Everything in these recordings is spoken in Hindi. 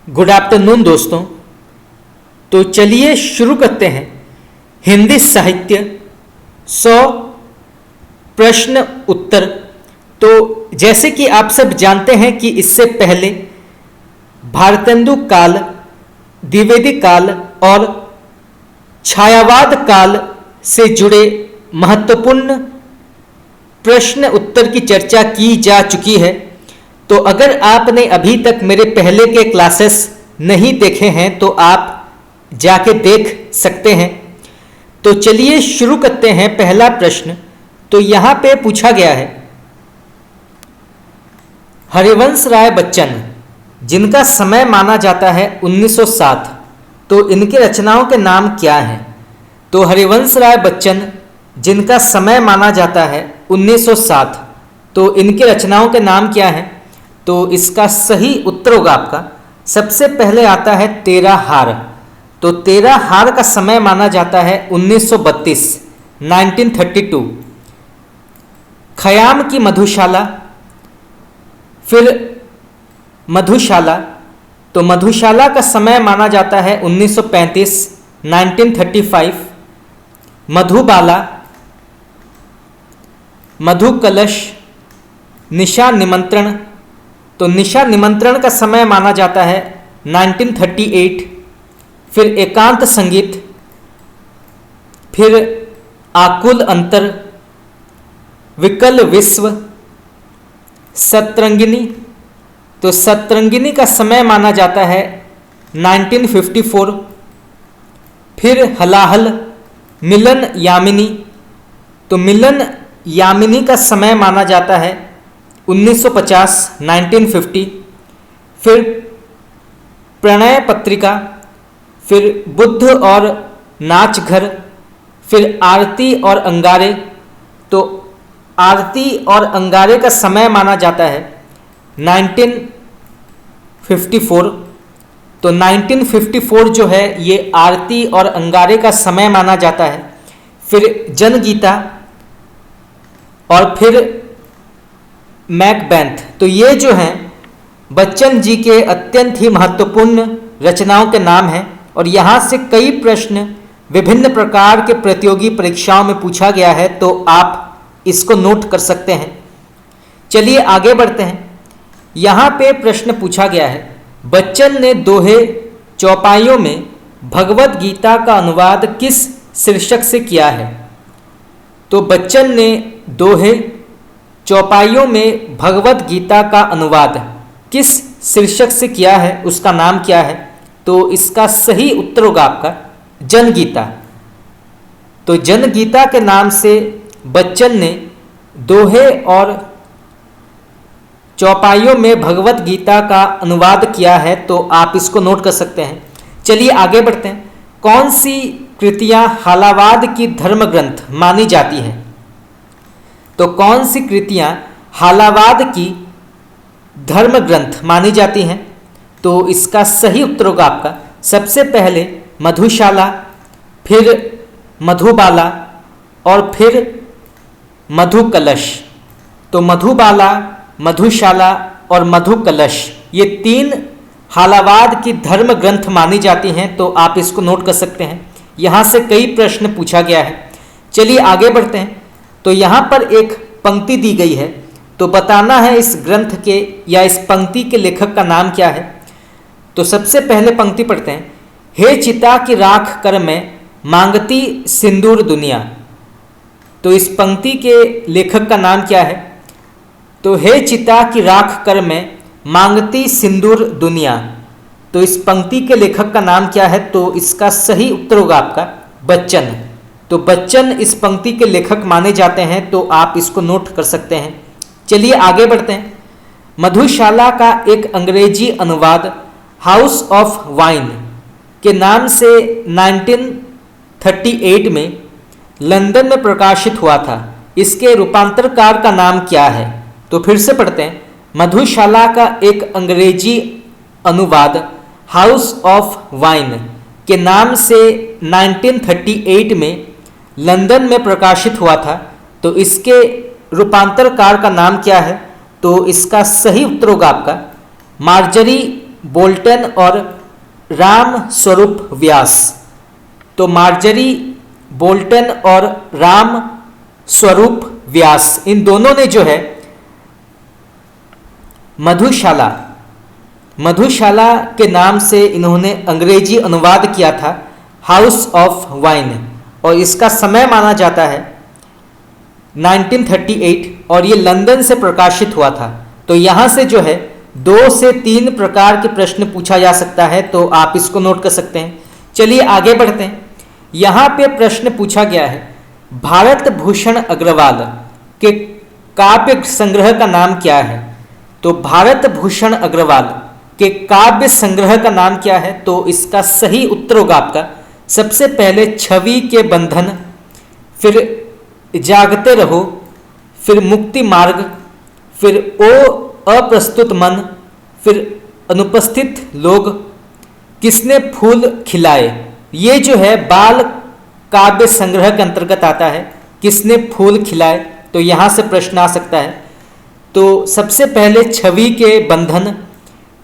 गुड आफ्टरनून दोस्तों। तो चलिए शुरू करते हैं हिंदी साहित्य 100 प्रश्न उत्तर। तो जैसे कि आप सब जानते हैं कि इससे पहले भारतेंदु काल, द्विवेदी काल और छायावाद काल से जुड़े महत्वपूर्ण प्रश्न उत्तर की चर्चा की जा चुकी है। तो अगर आपने अभी तक मेरे पहले के क्लासेस नहीं देखे हैं तो आप जाके देख सकते हैं। तो चलिए शुरू करते हैं। पहला प्रश्न तो यहाँ पे पूछा गया है, हरिवंश राय बच्चन जिनका समय माना जाता है 1907, तो इनकी रचनाओं के नाम क्या हैं? तो हरिवंश राय बच्चन जिनका समय माना जाता है 1907, तो इनकी रचनाओं के नाम क्या हैं? तो इसका सही उत्तर होगा आपका, सबसे पहले आता है तेरा हार। तो तेरा हार का समय माना जाता है 1932, 1932। खयाम की मधुशाला, फिर मधुशाला, तो मधुशाला का समय माना जाता है 1935, 1935। मधुबाला, मधु कलश, निशा निमंत्रण, तो निशा निमंत्रण का समय माना जाता है 1938। फिर एकांत संगीत, फिर आकुल अंतर, विकल विश्व, सतरंगिनी, तो सतरंगिनी का समय माना जाता है 1954। फिर हलाहल, मिलन यामिनी, तो मिलन यामिनी का समय माना जाता है 1950, 1950। फिर प्रणय पत्रिका, फिर बुद्ध और नाच घर, फिर आरती और अंगारे, तो आरती और अंगारे का समय माना जाता है 1954। तो 1954 जो है ये आरती और अंगारे का समय माना जाता है। फिर जनगीता और फिर मैकबेथ, तो ये जो हैं बच्चन जी के अत्यंत ही महत्वपूर्ण रचनाओं के नाम हैं और यहाँ से कई प्रश्न विभिन्न प्रकार के प्रतियोगी परीक्षाओं में पूछा गया है, तो आप इसको नोट कर सकते हैं। चलिए आगे बढ़ते हैं। यहाँ पे प्रश्न पूछा गया है, बच्चन ने दोहे चौपाइयों में भगवत गीता का अनुवाद किस शीर्षक से किया है? तो बच्चन ने दोहे चौपाइयों में भगवत गीता का अनुवाद किस शीर्षक से किया है, उसका नाम क्या है? तो इसका सही उत्तर होगा आपका जनगीता। तो जनगीता के नाम से बच्चन ने दोहे और चौपाइयों में भगवत गीता का अनुवाद किया है, तो आप इसको नोट कर सकते हैं। चलिए आगे बढ़ते हैं। कौन सी कृतियां हालावाद की धर्म ग्रंथ मानी जाती हैं? तो कौन सी कृतियां हालावाद की धर्म ग्रंथ मानी जाती हैं? तो इसका सही उत्तर होगा आपका सबसे पहले मधुशाला, फिर मधुबाला और फिर मधु कलश। तो मधुबाला, मधुशाला और मधु कलश ये तीन हालावाद की धर्म ग्रंथ मानी जाती हैं, तो आप इसको नोट कर सकते हैं। यहाँ से कई प्रश्न पूछा गया है। चलिए आगे बढ़ते हैं। तो यहाँ पर एक पंक्ति दी गई है, तो बताना है इस ग्रंथ के या इस पंक्ति के लेखक का नाम क्या है। तो सबसे पहले पंक्ति पढ़ते हैं, हे चिता की राख कर मैं मांगती सिंदूर दुनिया। तो इस पंक्ति के लेखक का नाम क्या है? तो हे चिता की राख कर मैं मांगती सिंदूर दुनिया। तो इस पंक्ति के लेखक का नाम क्या है? तो इसका सही उत्तर होगा आपका बच्चन। तो बच्चन इस पंक्ति के लेखक माने जाते हैं, तो आप इसको नोट कर सकते हैं। चलिए आगे बढ़ते हैं। मधुशाला का एक अंग्रेजी अनुवाद हाउस ऑफ वाइन के नाम से 1938 में लंदन में प्रकाशित हुआ था। इसके रूपांतरकार का नाम क्या है? तो फिर से पढ़ते हैं। मधुशाला का एक अंग्रेजी अनुवाद हाउस ऑफ वाइन के नाम से 1938 में लंदन में प्रकाशित हुआ था, तो इसके रूपांतरकार का नाम क्या है? तो इसका सही उत्तर होगा आपका मार्जरी बोल्टन और राम स्वरूप व्यास। तो मार्जरी बोल्टन और राम स्वरूप व्यास, इन दोनों ने जो है मधुशाला के नाम से इन्होंने अंग्रेजी अनुवाद किया था हाउस ऑफ वाइन, और इसका समय माना जाता है 1938, और ये लंदन से प्रकाशित हुआ था। तो यहाँ से जो है 2 से 3 प्रकार के प्रश्न पूछा जा सकता है, तो आप इसको नोट कर सकते हैं। चलिए आगे बढ़ते हैं। यहाँ पे प्रश्न पूछा गया है, भारत भूषण अग्रवाल के काव्य संग्रह का नाम क्या है? तो भारत भूषण अग्रवाल के काव्य संग्रह का नाम क्या है? तो इसका सही उत्तर होगा आपका सबसे पहले छवि के बंधन, फिर जागते रहो, फिर मुक्ति मार्ग, फिर ओ अप्रस्तुत मन, फिर अनुपस्थित लोग, किसने फूल खिलाए। ये जो है बाल काव्य संग्रह के अंतर्गत आता है, किसने फूल खिलाए। तो यहाँ से प्रश्न आ सकता है। तो सबसे पहले छवि के बंधन,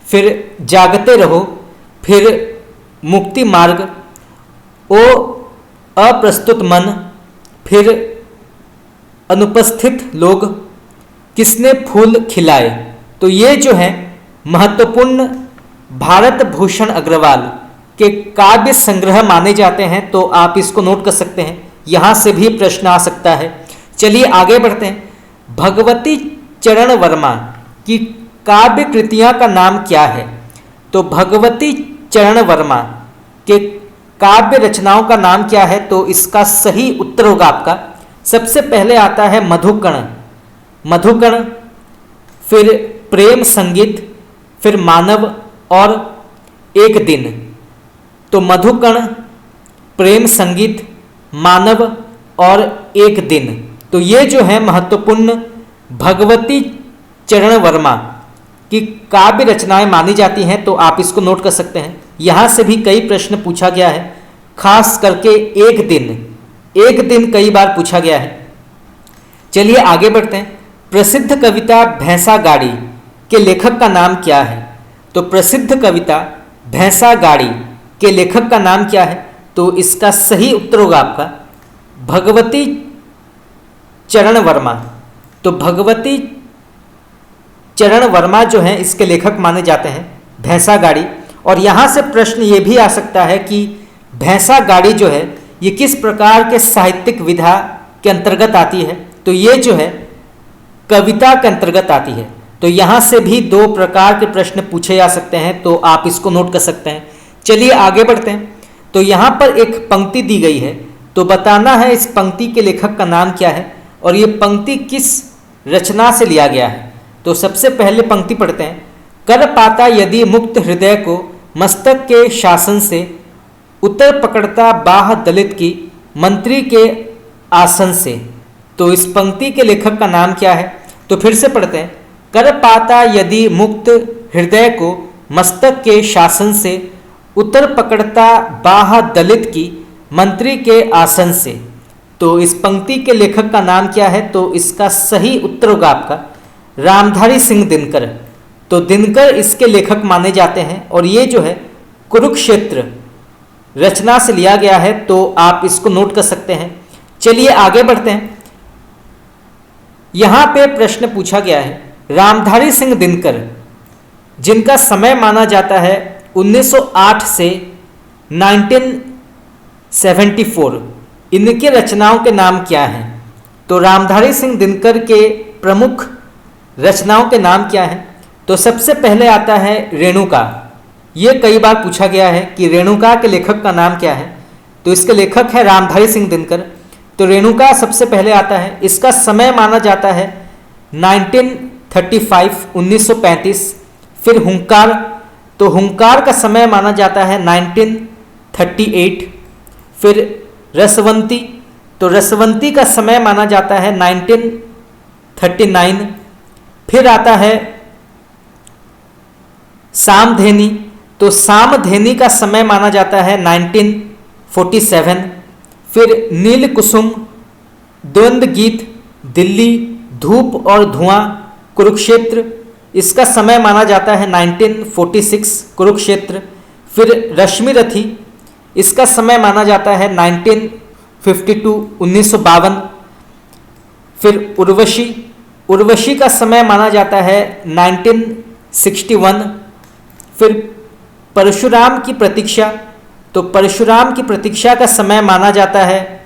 फिर जागते रहो, फिर मुक्ति मार्ग, ओ अप्रस्तुत मन, फिर अनुपस्थित लोग, किसने फूल खिलाए। तो ये जो है महत्वपूर्ण भारत भूषण अग्रवाल के काव्य संग्रह माने जाते हैं, तो आप इसको नोट कर सकते हैं। यहाँ से भी प्रश्न आ सकता है। चलिए आगे बढ़ते हैं। भगवती चरण वर्मा की काव्य कृतियाँ का नाम क्या है? तो भगवती चरण वर्मा के काव्य रचनाओं का नाम क्या है? तो इसका सही उत्तर होगा आपका सबसे पहले आता है मधुकण, फिर प्रेम संगीत, फिर मानव और एक दिन। तो मधुकण, प्रेम संगीत, मानव और एक दिन, तो ये जो है महत्वपूर्ण भगवती चरण वर्मा की काव्य रचनाएं मानी जाती हैं। तो आप इसको नोट कर सकते हैं। यहाँ से भी कई प्रश्न पूछा गया है, खास करके एक दिन कई बार पूछा गया है। चलिए आगे बढ़ते हैं। प्रसिद्ध कविता भैंसा गाड़ी के लेखक का नाम क्या है? तो प्रसिद्ध कविता भैंसा गाड़ी के लेखक का नाम क्या है? तो इसका सही उत्तर होगा आपका भगवती चरण वर्मा। तो भगवती चरण वर्मा जो है इसके लेखक माने जाते हैं, भैंसा गाड़ी। और यहाँ से प्रश्न ये भी आ सकता है कि भैंसा गाड़ी जो है ये किस प्रकार के साहित्यिक विधा के अंतर्गत आती है? तो ये जो है कविता के अंतर्गत आती है। तो यहाँ से भी 2 प्रकार के प्रश्न पूछे जा सकते हैं, तो आप इसको नोट कर सकते हैं। चलिए आगे बढ़ते हैं। तो यहाँ पर एक पंक्ति दी गई है, तो बताना है इस पंक्ति के लेखक का नाम क्या है और ये पंक्ति किस रचना से लिया गया है। तो सबसे पहले पंक्ति पढ़ते हैं। कर पाता यदि मुक्त हृदय को मस्तक के शासन से, उत्तर पकड़ता बाह दलित की मंत्री के आसन से। तो इस पंक्ति के लेखक का नाम क्या है? तो फिर से पढ़ते हैं। कर पाता यदि मुक्त हृदय को मस्तक के शासन से, उत्तर पकड़ता बाह दलित की मंत्री के आसन से। तो इस पंक्ति के लेखक का नाम क्या है? तो इसका सही उत्तर होगा आपका रामधारी सिंह दिनकर। तो दिनकर इसके लेखक माने जाते हैं और ये जो है कुरुक्षेत्र रचना से लिया गया है, तो आप इसको नोट कर सकते हैं। चलिए आगे बढ़ते हैं। यहाँ पे प्रश्न पूछा गया है, रामधारी सिंह दिनकर जिनका समय माना जाता है 1908 से 1974, इनके रचनाओं के नाम क्या हैं? तो रामधारी सिंह दिनकर के प्रमुख रचनाओं के नाम क्या हैं? तो सबसे पहले आता है रेणुका। ये कई बार पूछा गया है कि रेणुका के लेखक का नाम क्या है? तो इसके लेखक है रामधारी सिंह दिनकर। तो रेणुका सबसे पहले आता है। इसका समय माना जाता है 1935। फिर हुंकार, तो हुंकार का समय माना जाता है 1938। फिर रसवंती, तो रसवंती का समय माना जाता है 1939। फिर आता है सामधेनी, तो सामधेनी का समय माना जाता है 1947। फिर नील कुसुम, द्वंद्व गीत, दिल्ली, धूप और धुआं, कुरुक्षेत्र, इसका समय माना जाता है 1946 कुरुक्षेत्र। फिर रश्मि रथी, इसका समय माना जाता है 1952 1952। फिर उर्वशी, उर्वशी का समय माना जाता है 1961। फिर परशुराम की प्रतीक्षा, तो परशुराम की प्रतीक्षा का समय माना जाता है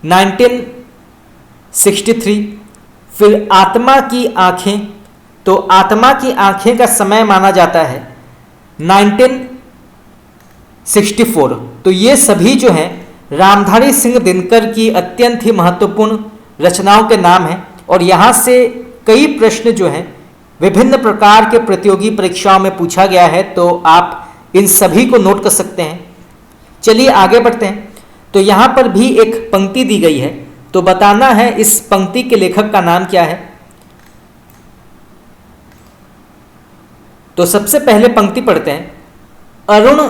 1963। फिर आत्मा की आँखें, तो आत्मा की आँखें का समय माना जाता है 1964। तो ये सभी जो हैं रामधारी सिंह दिनकर की अत्यंत ही महत्वपूर्ण रचनाओं के नाम हैं। और यहाँ से कई प्रश्न जो हैं विभिन्न प्रकार के प्रतियोगी परीक्षाओं में पूछा गया है, तो आप इन सभी को नोट कर सकते हैं। चलिए आगे बढ़ते हैं। तो यहाँ पर भी एक पंक्ति दी गई है, तो बताना है इस पंक्ति के लेखक का नाम क्या है। तो सबसे पहले पंक्ति पढ़ते हैं, अरुण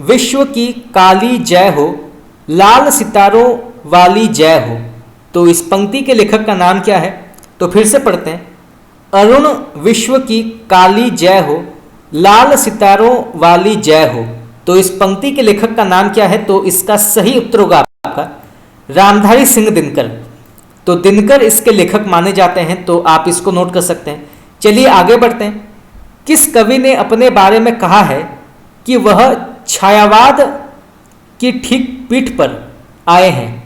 विश्व की काली जय हो, लाल सितारों वाली जय हो। तो इस पंक्ति के लेखक का नाम क्या है। तो फिर से पढ़ते हैं, अरुण विश्व की काली जय हो, लाल सितारों वाली जय हो। तो इस पंक्ति के लेखक का नाम क्या है। तो इसका सही उत्तर होगा आपका रामधारी सिंह दिनकर। तो दिनकर इसके लेखक माने जाते हैं, तो आप इसको नोट कर सकते हैं। चलिए आगे बढ़ते हैं। किस कवि ने अपने बारे में कहा है कि वह छायावाद की ठीक पीठ पर आए हैं।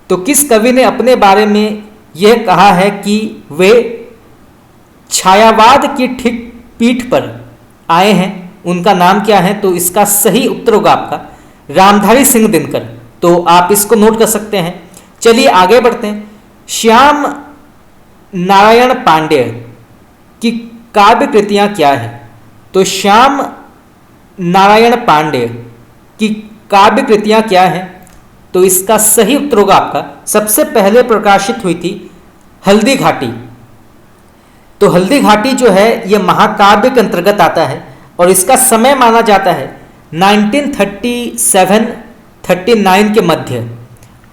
तो किस कवि ने अपने बारे में यह कहा है कि वे छायावाद की ठीक पीठ पर आए हैं, उनका नाम क्या है। तो इसका सही उत्तर होगा आपका रामधारी सिंह दिनकर। तो आप इसको नोट कर सकते हैं। चलिए आगे बढ़ते हैं। श्याम नारायण पांडेय की काव्य कृतियां क्या है। तो श्याम नारायण पांडेय की काव्य कृतियां क्या हैं। तो इसका सही उत्तर होगा आपका, सबसे पहले प्रकाशित हुई थी हल्दी घाटी। तो हल्दी घाटी जो है यह महाकाव्य के अंतर्गत आता है और इसका समय माना जाता है 1937-39 के मध्य।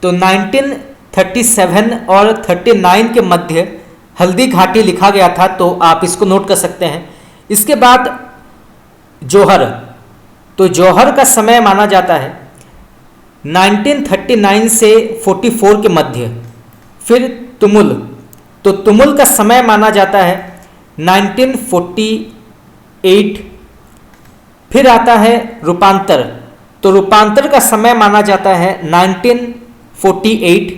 तो 1937 और 39 के मध्य हल्दी घाटी लिखा गया था। तो आप इसको नोट कर सकते हैं। इसके बाद जौहर, तो जौहर का समय माना जाता है 1939 से 44 के मध्य। फिर तुमुल, तो तुमुल का समय माना जाता है 1948। फिर आता है रूपांतर, तो रूपांतर का समय माना जाता है 1948।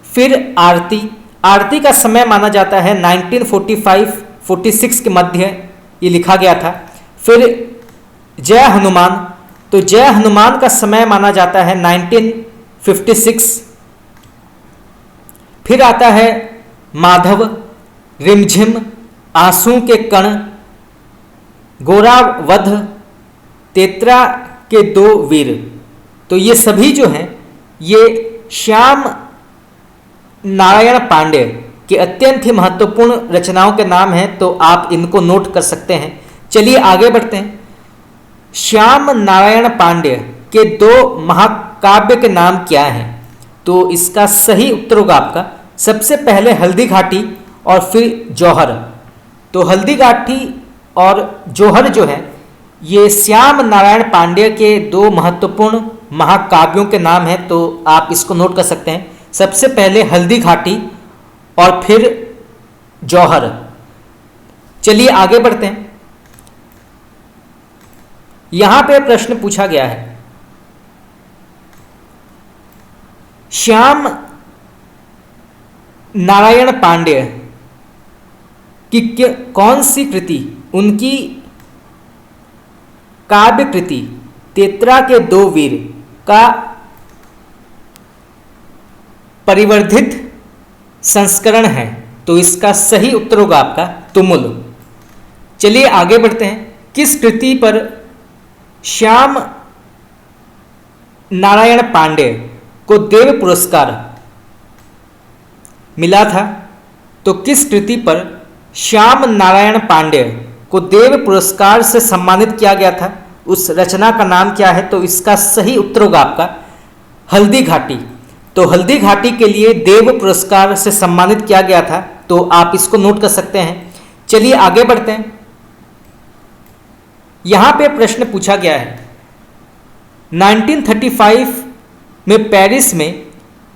फिर आरती, आरती का समय माना जाता है 1945-46 के मध्य ये लिखा गया था। फिर जय हनुमान, तो जय हनुमान का समय माना जाता है 1956। फिर आता है माधव, रिमझिम, आंसू के कण, गोरावध, तेतरा के दो वीर। तो ये सभी जो हैं ये श्याम नारायण पांडेय के अत्यंत ही महत्वपूर्ण रचनाओं के नाम हैं। तो आप इनको नोट कर सकते हैं। चलिए आगे बढ़ते हैं। श्याम नारायण पांडेय के दो महाकाव्य के नाम क्या हैं। तो इसका सही उत्तर होगा आपका सबसे पहले हल्दी घाटी और फिर जौहर। तो हल्दी घाटी और जौहर जो है ये श्याम नारायण पांडेय के दो महत्वपूर्ण महाकाव्यों के नाम हैं। तो आप इसको नोट कर सकते हैं, सबसे पहले हल्दी घाटी और फिर जौहर। चलिए आगे बढ़ते हैं। यहां पे प्रश्न पूछा गया है, श्याम नारायण पांडेय की कौन सी कृति, उनकी काव्य कृति तेतरा के दो वीर का परिवर्धित संस्करण है। तो इसका सही उत्तर होगा आपका तुमुल। चलिए आगे बढ़ते हैं। किस कृति पर श्याम नारायण पांडेय को देव पुरस्कार मिला था। तो किस कृति पर श्याम नारायण पांडेय को देव पुरस्कार से सम्मानित किया गया था, उस रचना का नाम क्या है। तो इसका सही उत्तर होगा आपका हल्दी घाटी। तो हल्दी घाटी के लिए देव पुरस्कार से सम्मानित किया गया था। तो आप इसको नोट कर सकते हैं। चलिए आगे बढ़ते हैं। यहां पे प्रश्न पूछा गया है 1935 में पेरिस में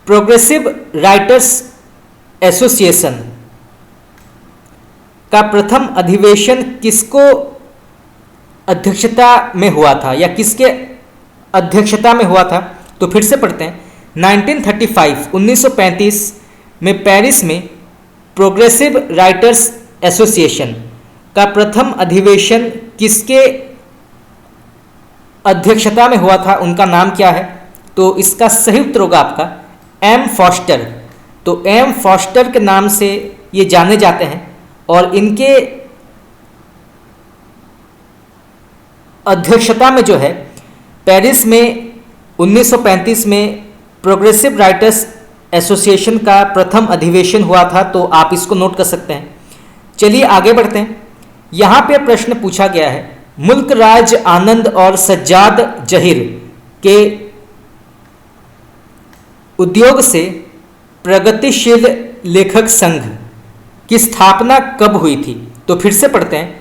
प्रोग्रेसिव राइटर्स एसोसिएशन का प्रथम अधिवेशन किसको अध्यक्षता में हुआ था या किसके अध्यक्षता में हुआ था? तो फिर से पढ़ते हैं 1935 में पेरिस में प्रोग्रेसिव राइटर्स एसोसिएशन का प्रथम अधिवेशन किसके अध्यक्षता में हुआ था? उनका नाम क्या है? तो इसका सही उत्तर होगा आपका एम फॉस्टर। तो एम फॉस्टर के नाम से ये जाने जाते हैं और इनके अध्यक्षता में जो है पेरिस में 1935 में प्रोग्रेसिव राइटर्स एसोसिएशन का प्रथम अधिवेशन हुआ था। तो आप इसको नोट कर सकते हैं। चलिए आगे बढ़ते हैं। यहाँ पे प्रश्न पूछा गया है मुल्क राज आनंद और सज्जाद जहीर के उद्योग से प्रगतिशील लेखक संघ की स्थापना कब हुई थी? तो फिर से पढ़ते हैं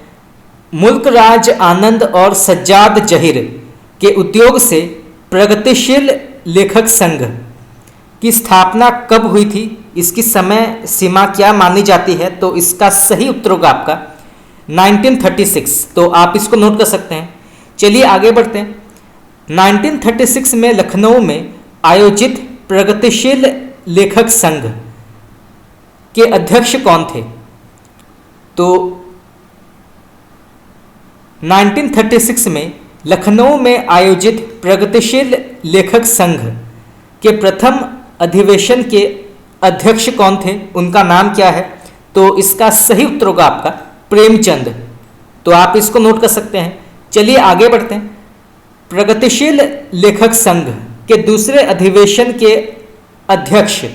मुल्क राज आनंद और सज्जाद जहीर के उद्योग से प्रगतिशील लेखक संघ की स्थापना कब हुई थी? इसकी समय सीमा क्या मानी जाती है? तो इसका सही उत्तर होगा आपका 1936। तो आप इसको नोट कर सकते हैं। चलिए आगे बढ़ते हैं। 1936 में लखनऊ में आयोजित प्रगतिशील लेखक संघ के अध्यक्ष कौन थे? तो 1936 में लखनऊ में आयोजित प्रगतिशील लेखक संघ के प्रथम अधिवेशन के अध्यक्ष कौन थे? उनका नाम क्या है? तो इसका सही उत्तर होगा आपका प्रेमचंद। तो आप इसको नोट कर सकते हैं। चलिए आगे बढ़ते हैं। प्रगतिशील लेखक संघ के दूसरे अधिवेशन के अध्यक्ष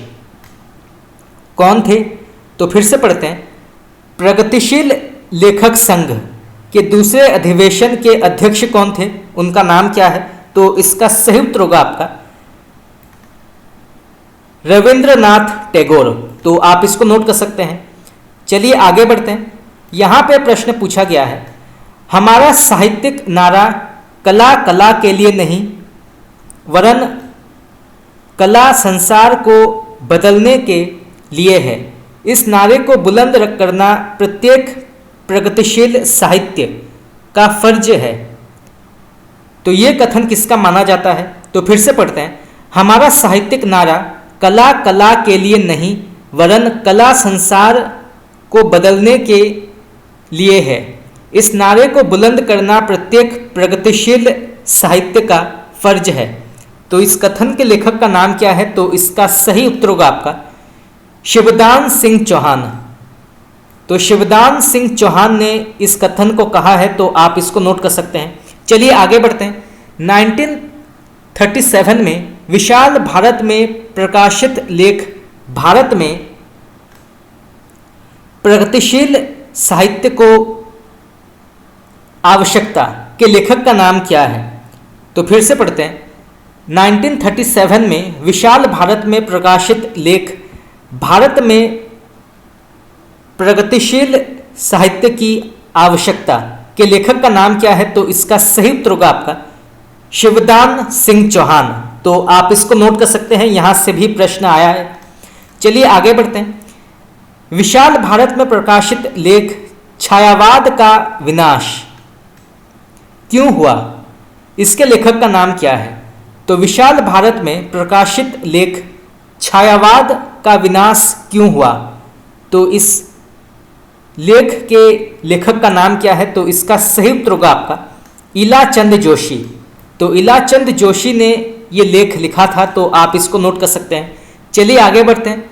कौन थे? तो फिर से पढ़ते हैं प्रगतिशील लेखक संघ के दूसरे अधिवेशन के अध्यक्ष कौन थे? उनका नाम क्या है? तो इसका सही उत्तर होगा आपका रविंद्रनाथ टैगोर। तो आप इसको नोट कर सकते हैं। चलिए आगे बढ़ते हैं। यहाँ पे प्रश्न पूछा गया है हमारा साहित्यिक नारा कला कला के लिए नहीं वरन कला संसार को बदलने के लिए है। इस नारे को बुलंद करना प्रत्येक प्रगतिशील साहित्य का फर्ज है। तो ये कथन किसका माना जाता है? तो फिर से पढ़ते हैं हमारा साहित्यिक नारा कला कला के लिए नहीं वरन कला संसार को बदलने के लिए है। इस नारे को बुलंद करना प्रत्येक प्रगतिशील साहित्य का फर्ज है। तो इस कथन के लेखक का नाम क्या है? तो इसका सही उत्तर होगा आपका शिवदान सिंह चौहान। तो शिवदान सिंह चौहान ने इस कथन को कहा है। तो आप इसको नोट कर सकते हैं। चलिए आगे बढ़ते हैं। 1937 में विशाल भारत में प्रकाशित लेख भारत में प्रगतिशील साहित्य को आवश्यकता के लेखक का नाम क्या है? तो फिर से पढ़ते हैं 1937 में विशाल भारत में प्रकाशित लेख भारत में प्रगतिशील साहित्य की आवश्यकता के लेखक का नाम क्या है? तो इसका सही उत्तर होगा आपका शिवदान सिंह चौहान। तो आप इसको नोट कर सकते हैं। यहां से भी प्रश्न आया है। चलिए आगे बढ़ते हैं। विशाल भारत में प्रकाशित लेख छायावाद का विनाश क्यों हुआ? इसके लेखक का नाम क्या है? तो विशाल भारत में प्रकाशित लेख छायावाद का विनाश क्यों हुआ? तो इस लेख के लेखक का नाम क्या है? तो इसका सही उत्तर होगा आपका इलाचंद जोशी। तो इलाचंद जोशी ने ये लेख लिखा था। तो आप इसको नोट कर सकते हैं। चलिए आगे बढ़ते हैं।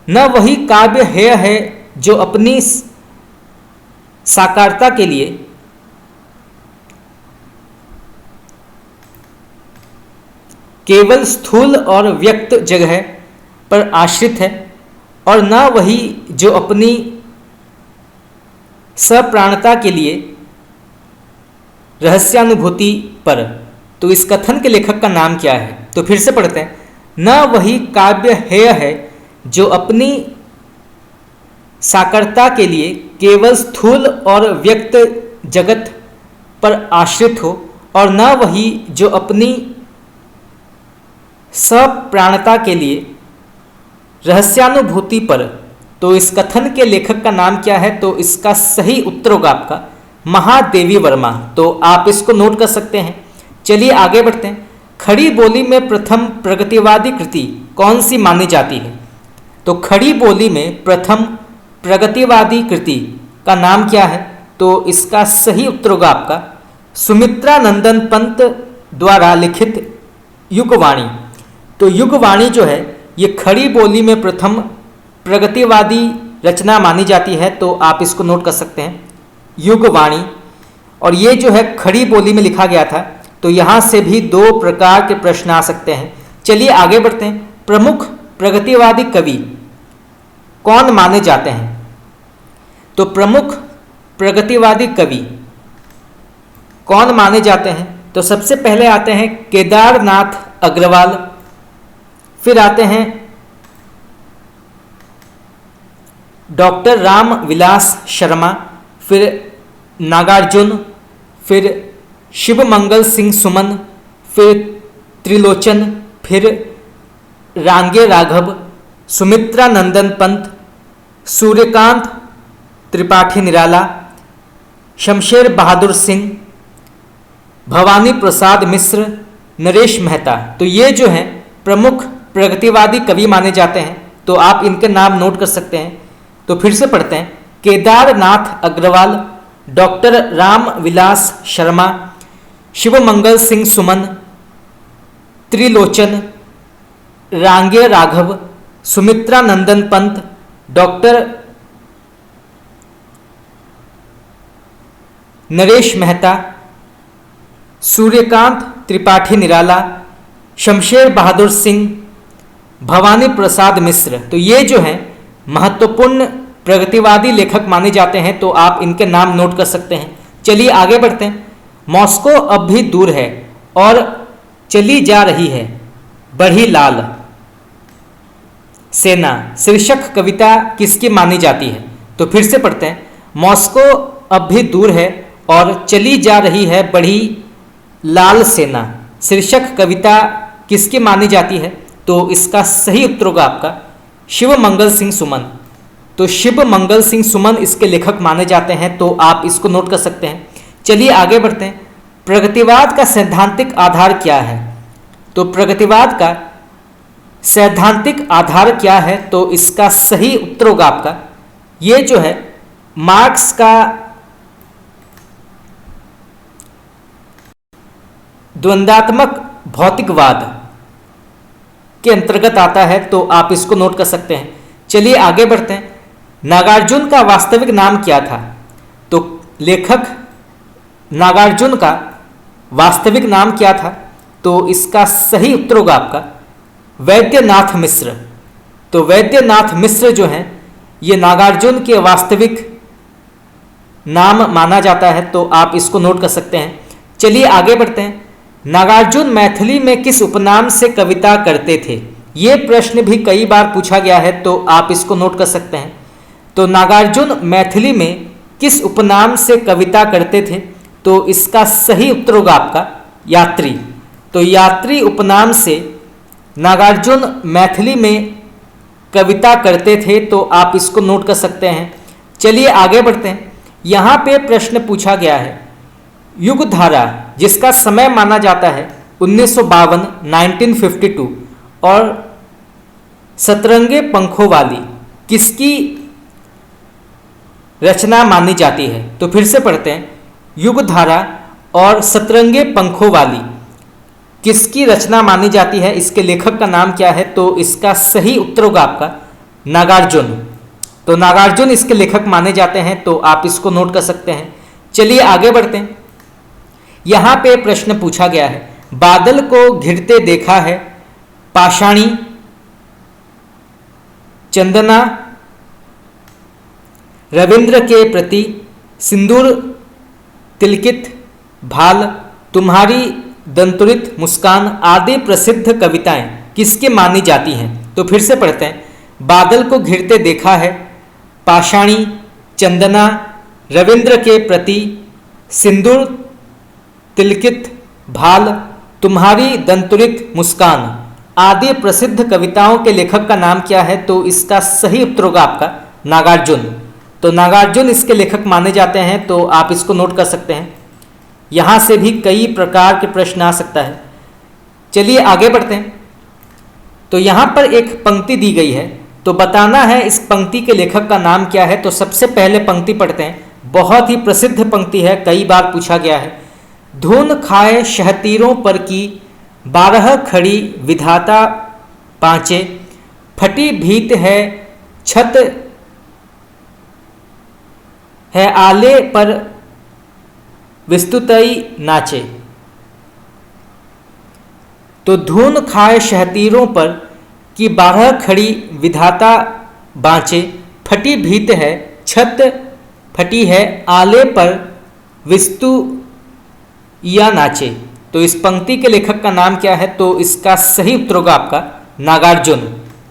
न वही काव्य है जो अपनी साकारता के लिए केवल स्थूल और व्यक्त जगह पर आश्रित है और न वही जो अपनी सप्राणता के लिए रहस्यानुभूति पर। तो इस कथन के लेखक का नाम क्या है? तो फिर से पढ़ते हैं न वही काव्य है जो अपनी साकारता के लिए केवल स्थूल और व्यक्त जगत पर आश्रित हो और न वही जो अपनी सप्राणता के लिए रहस्यानुभूति पर। तो इस कथन के लेखक का नाम क्या है? तो इसका सही उत्तर होगा आपका महादेवी वर्मा। तो आप इसको नोट कर सकते हैं। चलिए आगे बढ़ते हैं। खड़ी बोली में प्रथम प्रगतिवादी कृति कौन सी मानी जाती है? तो खड़ी बोली में प्रथम प्रगतिवादी कृति का नाम क्या है? तो इसका सही उत्तर होगा आपका सुमित्रा नंदन पंत द्वारा लिखित युगवाणी। तो युगवाणी जो है ये खड़ी बोली में प्रथम प्रगतिवादी रचना मानी जाती है। तो आप इसको नोट कर सकते हैं युगवाणी। और ये जो है खड़ी बोली में लिखा गया था। तो यहाँ से भी दो प्रकार के प्रश्न आ सकते हैं। चलिए आगे बढ़ते हैं। प्रमुख प्रगतिवादी कवि कौन माने जाते हैं? तो प्रमुख प्रगतिवादी कवि कौन माने जाते हैं? तो सबसे पहले आते हैं केदारनाथ अग्रवाल, फिर आते हैं डॉक्टर राम विलास शर्मा, फिर नागार्जुन, फिर शिवमंगल सिंह सुमन, फिर त्रिलोचन, फिर रांगे राघव, सुमित्रा नंदन पंत, सूर्यकांत त्रिपाठी निराला, शमशेर बहादुर सिंह, भवानी प्रसाद मिश्र, नरेश मेहता। तो ये जो हैं प्रमुख प्रगतिवादी कवि माने जाते हैं। तो आप इनके नाम नोट कर सकते हैं। तो फिर से पढ़ते हैं। केदारनाथ अग्रवाल, डॉक्टर राम विलास शर्मा, शिवमंगल सिंह सुमन, त्रिलोचन, रांगे राघव, सुमित्रा नंदन पंत, डॉक्टर नरेश मेहता, सूर्यकांत त्रिपाठी निराला, शमशेर बहादुर सिंह, भवानी प्रसाद मिश्र। तो ये जो हैं महत्वपूर्ण प्रगतिवादी लेखक माने जाते हैं। तो आप इनके नाम नोट कर सकते हैं। चलिए आगे बढ़ते हैं। मॉस्को अब भी दूर है और चली जा रही है बढ़ी लाल सेना शीर्षक कविता किसकी मानी जाती है? तो फिर से पढ़ते हैं। मॉस्को अब भी दूर है और चली जा रही है बढ़ी लाल सेना शीर्षक कविता किसकी मानी जाती है? तो इसका सही उत्तर होगा आपका शिवमंगल सिंह सुमन। तो शिवमंगल सिंह सुमन इसके लेखक माने जाते हैं। तो आप इसको नोट कर सकते हैं। चलिए आगे बढ़ते हैं। प्रगतिवाद का सैद्धांतिक आधार क्या है? तो प्रगतिवाद का सैद्धांतिक आधार क्या है? तो इसका सही उत्तर होगा आपका ये जो है मार्क्स का द्वंद्वात्मक भौतिकवाद के अंतर्गत आता है। तो आप इसको नोट कर सकते हैं। चलिए आगे बढ़ते हैं। नागार्जुन का वास्तविक नाम क्या था? तो लेखक नागार्जुन का वास्तविक नाम क्या था? तो इसका सही उत्तर होगा आपका वैद्यनाथ मिश्र। तो वैद्यनाथ मिश्र जो हैं ये नागार्जुन के वास्तविक नाम माना जाता है। तो आप इसको नोट कर सकते हैं। चलिए आगे बढ़ते हैं। नागार्जुन मैथिली में किस उपनाम से कविता करते थे? ये प्रश्न भी कई बार पूछा गया है। तो आप इसको नोट कर सकते हैं। तो नागार्जुन मैथिली में किस उपनाम से कविता करते थे? तो इसका सही उत्तर होगा आपका यात्री। तो यात्री उपनाम से नागार्जुन मैथिली में कविता करते थे। तो आप इसको नोट कर सकते हैं। चलिए आगे बढ़ते हैं। यहाँ पे प्रश्न पूछा गया है युगधारा जिसका समय माना जाता है 1952 1952 और सतरंगे पंखों वाली किसकी रचना मानी जाती है? तो फिर से पढ़ते हैं। युगधारा और सतरंगे पंखों वाली किसकी रचना मानी जाती है? इसके लेखक का नाम क्या है? तो इसका सही उत्तर होगा आपका नागार्जुन। तो नागार्जुन इसके लेखक माने जाते हैं। तो आप इसको नोट कर सकते हैं। चलिए आगे बढ़ते हैं। यहाँ पे प्रश्न पूछा गया है बादल को घिरते देखा है पाषाणी, चंदना, रविंद्र के प्रति, सिंदूर तिलकित, भाल, तुम्हारी दंतुरित मुस्कान आदि प्रसिद्ध कविताएं किसके मानी जाती हैं? तो फिर से पढ़ते हैं। बादल को घिरते देखा है पाषाणी, चंदना, रविंद्र के प्रति, सिंदूर तिलकित, भाल, तुम्हारी दंतुरित मुस्कान आदि प्रसिद्ध कविताओं के लेखक का नाम क्या है? तो इसका सही उत्तर होगा आपका नागार्जुन। तो नागार्जुन इसके लेखक माने जाते हैं, तो आप इसको नोट कर सकते हैं। यहाँ से भी कई प्रकार के प्रश्न आ सकता है। चलिए आगे बढ़ते हैं। तो यहाँ पर एक पंक्ति दी गई है, तो बताना है इस पंक्ति के लेखक का नाम क्या है। तो सबसे पहले पंक्ति पढ़ते हैं, बहुत ही प्रसिद्ध पंक्ति है, कई बार पूछा गया है। धुन खाए शहतीरों पर की 12 खड़ी विधाता पांचे, फटी भीत है छत है आले पर विस्तुतई नाचे। तो धुन खाए शहतीरों पर की 12 खड़ी विधाता बाँचे, फटी भीत है छत फटी है आले पर विस्तु या नाचे। तो इस पंक्ति के लेखक का नाम क्या है? तो इसका सही उत्तर होगा आपका नागार्जुन।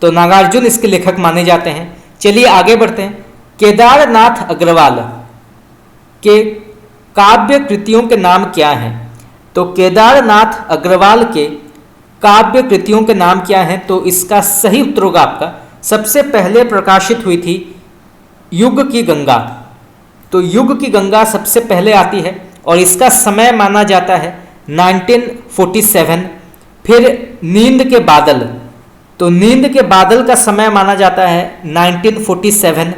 तो नागार्जुन इसके लेखक माने जाते हैं। चलिए आगे बढ़ते हैं। केदारनाथ अग्रवाल के काव्य कृतियों के नाम क्या हैं? तो केदारनाथ अग्रवाल के काव्य कृतियों के नाम क्या हैं? तो इसका सही उत्तर होगा आपका, सबसे पहले प्रकाशित हुई थी युग की गंगा। तो युग की गंगा सबसे पहले आती है और इसका समय माना जाता है 1947। फिर नींद के बादल, तो नींद के बादल का समय माना जाता है 1947।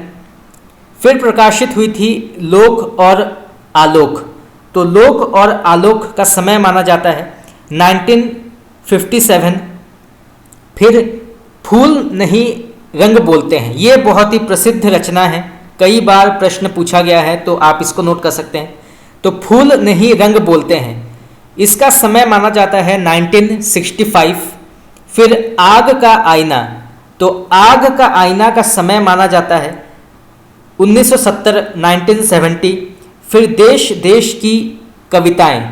फिर प्रकाशित हुई थी लोक और आलोक, तो लोक और आलोक का समय माना जाता है 1957। फिर फूल नहीं रंग बोलते हैं, ये बहुत ही प्रसिद्ध रचना है, कई बार प्रश्न पूछा गया है, तो आप इसको नोट कर सकते हैं। तो फूल नहीं रंग बोलते हैं, इसका समय माना जाता है 1965। फिर आग का आईना, तो आग का आईना का समय माना जाता है 1970 1970। फिर देश देश की कविताएं,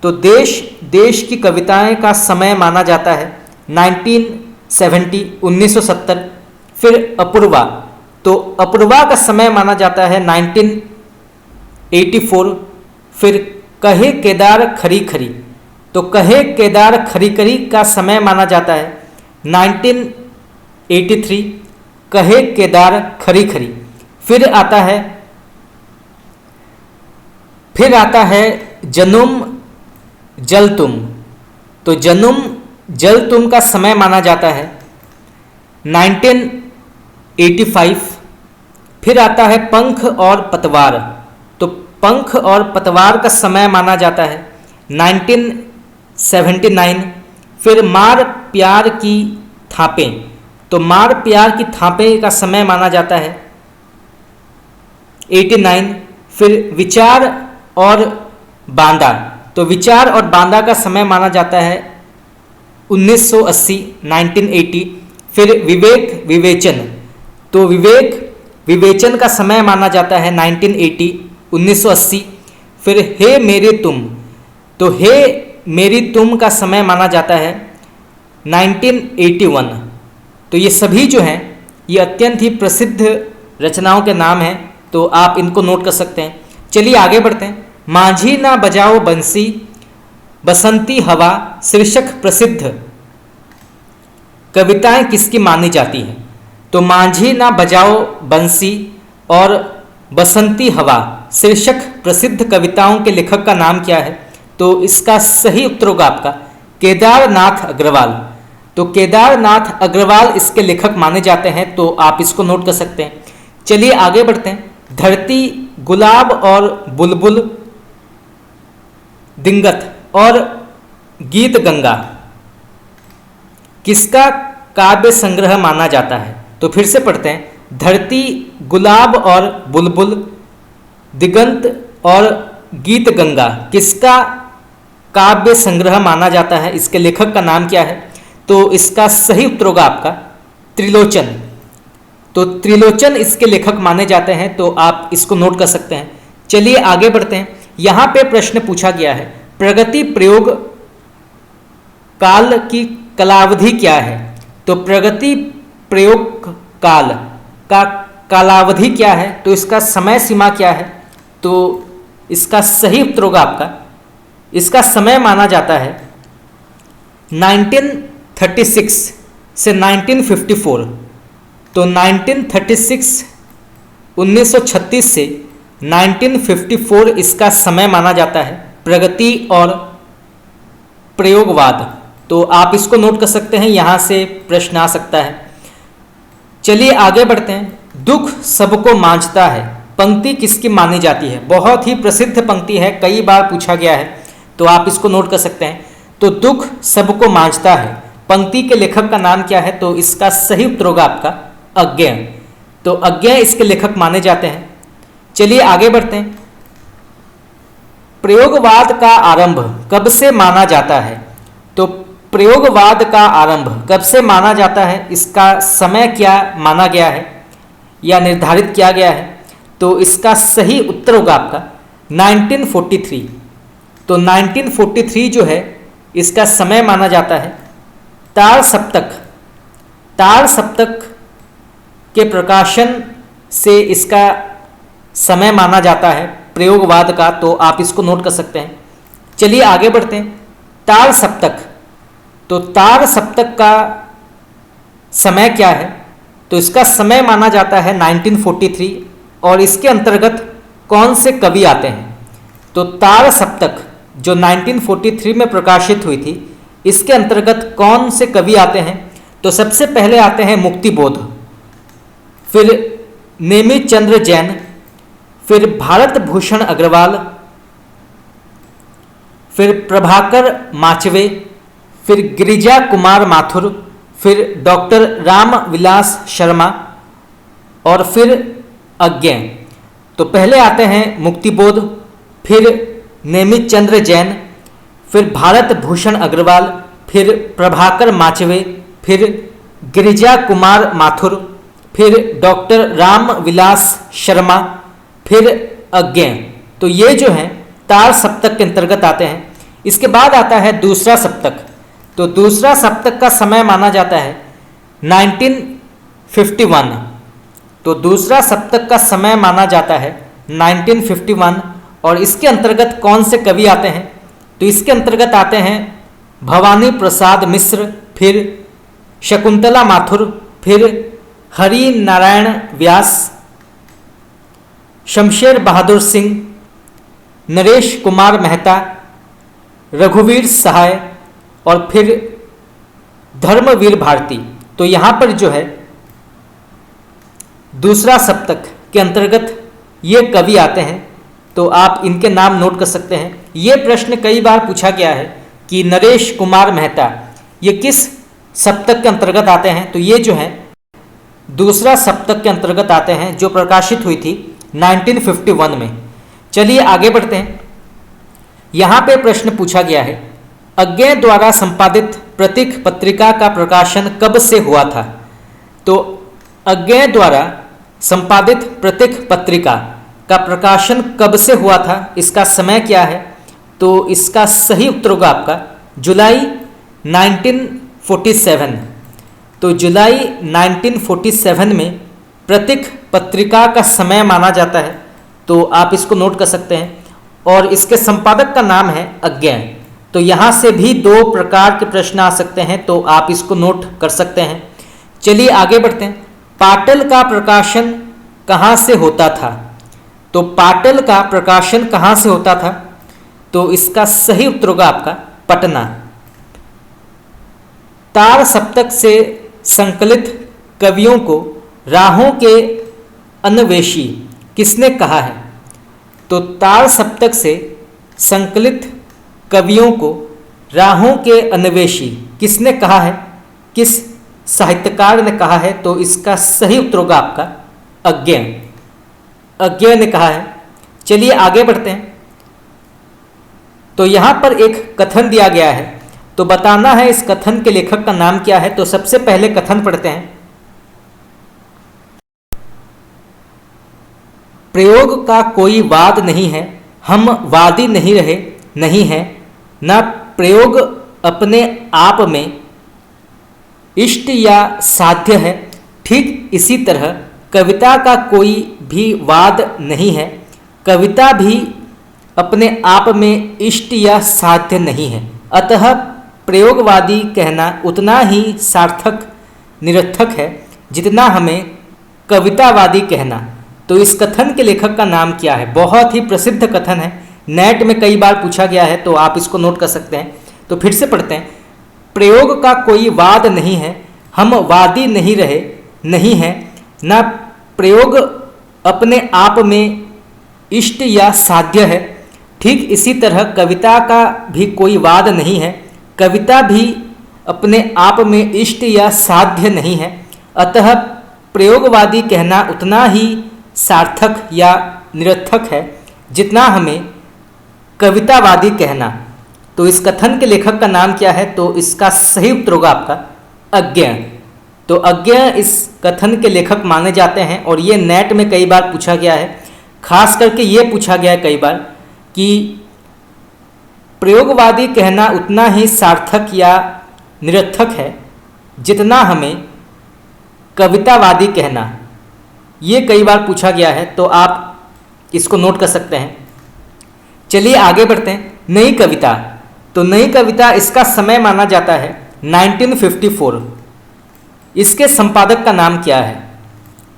तो देश देश की कविताएं का समय माना जाता है 1970 1970। फिर अपूर्वा, तो अपूर्वा का समय माना जाता है 1984। फिर कहे केदार खरी खरी, तो कहे केदार खरी खरी का समय माना जाता है 1983। कहे केदार खरी खरी। फिर आता है जनुम जल तुम, तो जनुम जल तुम का समय माना जाता है 1985। फिर आता है पंख और पतवार, तो पंख और पतवार का समय माना जाता है 1979। फिर मार प्यार की थापें, तो मार प्यार की थापें का समय माना जाता है 89। फिर विचार और बांदा, तो विचार और बांदा का समय माना जाता है 1980 1980। फिर विवेक विवेचन, तो विवेक विवेचन का समय माना जाता है 1980 1980। फिर हे मेरे तुम, तो हे मेरी तुम का समय माना जाता है 1981। तो ये सभी जो हैं ये अत्यंत ही प्रसिद्ध रचनाओं के नाम हैं, तो आप इनको नोट कर सकते हैं। चलिए आगे बढ़ते हैं। माझी ना बजाओ बंसी बसंती हवा शीर्षक प्रसिद्ध कविताएं किसकी मानी जाती हैं? तो माझी ना बजाओ बंसी और बसंती हवा शीर्षक प्रसिद्ध कविताओं के लेखक का नाम क्या है? तो इसका सही उत्तर होगा आपका केदारनाथ अग्रवाल। तो केदारनाथ अग्रवाल इसके लेखक माने जाते हैं, तो आप इसको नोट कर सकते हैं। चलिए आगे बढ़ते हैं। धरती, गुलाब और बुलबुल, दिंगत और गीत गंगा किसका काव्य संग्रह माना जाता है? तो फिर से पढ़ते हैं। धरती, गुलाब और बुलबुल, दिगंत और गीत गंगा किसका काव्य संग्रह माना जाता है? इसके लेखक का नाम क्या है? तो इसका सही उत्तर होगा आपका त्रिलोचन। तो त्रिलोचन इसके लेखक माने जाते हैं, तो आप इसको नोट कर सकते हैं। चलिए आगे बढ़ते हैं। यहाँ पे प्रश्न पूछा गया है, प्रगति प्रयोग काल की कलावधि क्या है? तो प्रगति प्रयोग काल का कालावधि क्या है, तो इसका समय सीमा क्या है, तो इसका सही उत्तर होगा आपका, इसका समय माना जाता है 1936 से 1954। तो 1936 से 1954 इसका समय माना जाता है, प्रगति और प्रयोगवाद। तो आप इसको नोट कर सकते हैं, यहाँ से प्रश्न आ सकता है। चलिए आगे बढ़ते हैं। दुख सबको मांझता है, पंक्ति किसकी मानी जाती है? बहुत ही प्रसिद्ध पंक्ति है, कई बार पूछा गया है, तो आप इसको नोट कर सकते हैं। तो दुख सबको मांझता है, पंक्ति के लेखक का नाम क्या है? तो इसका सही उत्तर होगा आपका अज्ञेय। तो अज्ञेय इसके लेखक माने जाते हैं। चलिए आगे बढ़ते हैं। प्रयोगवाद का आरंभ कब से माना जाता है? तो प्रयोगवाद का आरंभ कब से माना जाता है, इसका समय क्या माना गया है या निर्धारित किया गया है? तो इसका सही उत्तर होगा आपका 1943। तो 1943 जो है इसका समय माना जाता है। तार सप्तक के प्रकाशन से इसका समय माना जाता है प्रयोगवाद का, तो आप इसको नोट कर सकते हैं। चलिए आगे बढ़ते हैं। तार सप्तक, तो तार सप्तक का समय क्या है? तो इसका समय माना जाता है 1943, और इसके अंतर्गत कौन से कवि आते हैं? तो तार सप्तक जो 1943 में प्रकाशित हुई थी, इसके अंतर्गत कौन से कवि आते हैं? तो सबसे पहले आते हैं मुक्तिबोध, फिर नेमित चंद्र जैन, फिर भारत भूषण अग्रवाल, फिर प्रभाकर माचवे, फिर गिरिजा कुमार माथुर, फिर डॉक्टर राम विलास शर्मा और फिर अज्ञेय। तो पहले आते हैं मुक्तिबोध, फिर नेमित चंद्र जैन, फिर भारत भूषण अग्रवाल, फिर प्रभाकर माचवे, फिर गिरिजा कुमार माथुर, फिर डॉक्टर राम विलास शर्मा, फिर अज्ञेय। तो ये जो हैं तार सप्तक के अंतर्गत आते हैं। इसके बाद आता है दूसरा सप्तक। तो दूसरा सप्तक का समय माना जाता है 1951। तो दूसरा सप्तक का समय माना जाता है 1951, और इसके अंतर्गत कौन से कवि आते हैं? तो इसके अंतर्गत आते हैं भवानी प्रसाद मिश्र, फिर शकुंतला माथुर, फिर हरि नारायण व्यास, शमशेर बहादुर सिंह, नरेश कुमार मेहता, रघुवीर सहाय और फिर धर्मवीर भारती। तो यहाँ पर जो है दूसरा सप्तक के अंतर्गत ये कवि आते हैं, तो आप इनके नाम नोट कर सकते हैं। ये प्रश्न कई बार पूछा गया है कि नरेश कुमार मेहता ये किस सप्तक के अंतर्गत आते हैं? तो ये जो है दूसरा सप्तक के अंतर्गत आते हैं, जो प्रकाशित हुई थी 1951 में। चलिए आगे बढ़ते हैं। यहाँ पे प्रश्न पूछा गया है, अज्ञेय द्वारा संपादित प्रतीक पत्रिका का प्रकाशन कब से हुआ था? तो अज्ञेय द्वारा संपादित प्रतीक पत्रिका का प्रकाशन कब से हुआ था, इसका समय क्या है? तो इसका सही उत्तर होगा आपका जुलाई 1947। तो जुलाई 1947 में प्रतीक पत्रिका का समय माना जाता है, तो आप इसको नोट कर सकते हैं। और इसके संपादक का नाम है अज्ञेय। तो यहाँ से भी दो प्रकार के प्रश्न आ सकते हैं, तो आप इसको नोट कर सकते हैं। चलिए आगे बढ़ते हैं। पाटल का प्रकाशन कहाँ से होता था? तो पाटल का प्रकाशन कहाँ से होता था? तो इसका सही उत्तर होगा आपका पटना। तार सप्तक से संकलित कवियों को राहों के अन्वेषी किसने कहा है? तो तार सप्तक से संकलित कवियों को राहों के अन्वेषी किसने कहा है? किस साहित्यकार ने कहा है? तो इसका सही उत्तर होगा आपका अज्ञेय। अज्ञेय ने कहा है। चलिए आगे बढ़ते हैं। तो यहाँ पर एक कथन दिया गया है, तो बताना है इस कथन के लेखक का नाम क्या है। तो सबसे पहले कथन पढ़ते हैं। प्रयोग का कोई वाद नहीं है, हम वादी नहीं रहे नहीं है, न प्रयोग अपने आप में इष्ट या साध्य है। ठीक इसी तरह कविता का कोई भी वाद नहीं है, कविता भी अपने आप में इष्ट या साध्य नहीं है, अतः प्रयोगवादी कहना उतना ही सार्थक निरर्थक है जितना हमें कवितावादी कहना। तो इस कथन के लेखक का नाम क्या है? बहुत ही प्रसिद्ध कथन है, नेट में कई बार पूछा गया है, तो आप इसको नोट कर सकते हैं। तो फिर से पढ़ते हैं। प्रयोग का कोई वाद नहीं है, हम वादी नहीं रहे, नहीं है, ना प्रयोग अपने आप में इष्ट या साध्य है। ठीक इसी तरह कविता का भी कोई वाद नहीं है, कविता भी अपने आप में इष्ट या साध्य नहीं है, अतः प्रयोगवादी कहना उतना ही सार्थक या निरर्थक है जितना हमें कवितावादी कहना। तो इस कथन के लेखक का नाम क्या है? तो इसका सही उत्तर होगा आपका अज्ञेय। तो अज्ञेय इस कथन के लेखक माने जाते हैं और ये नेट में कई बार पूछा गया है। खास करके ये पूछा गया है कई बार कि प्रयोगवादी कहना उतना ही सार्थक या निरर्थक है जितना हमें कवितावादी कहना, ये कई बार पूछा गया है, तो आप इसको नोट कर सकते हैं। चलिए आगे बढ़ते हैं। नई कविता, तो नई कविता इसका समय माना जाता है 1954। इसके संपादक का नाम क्या है?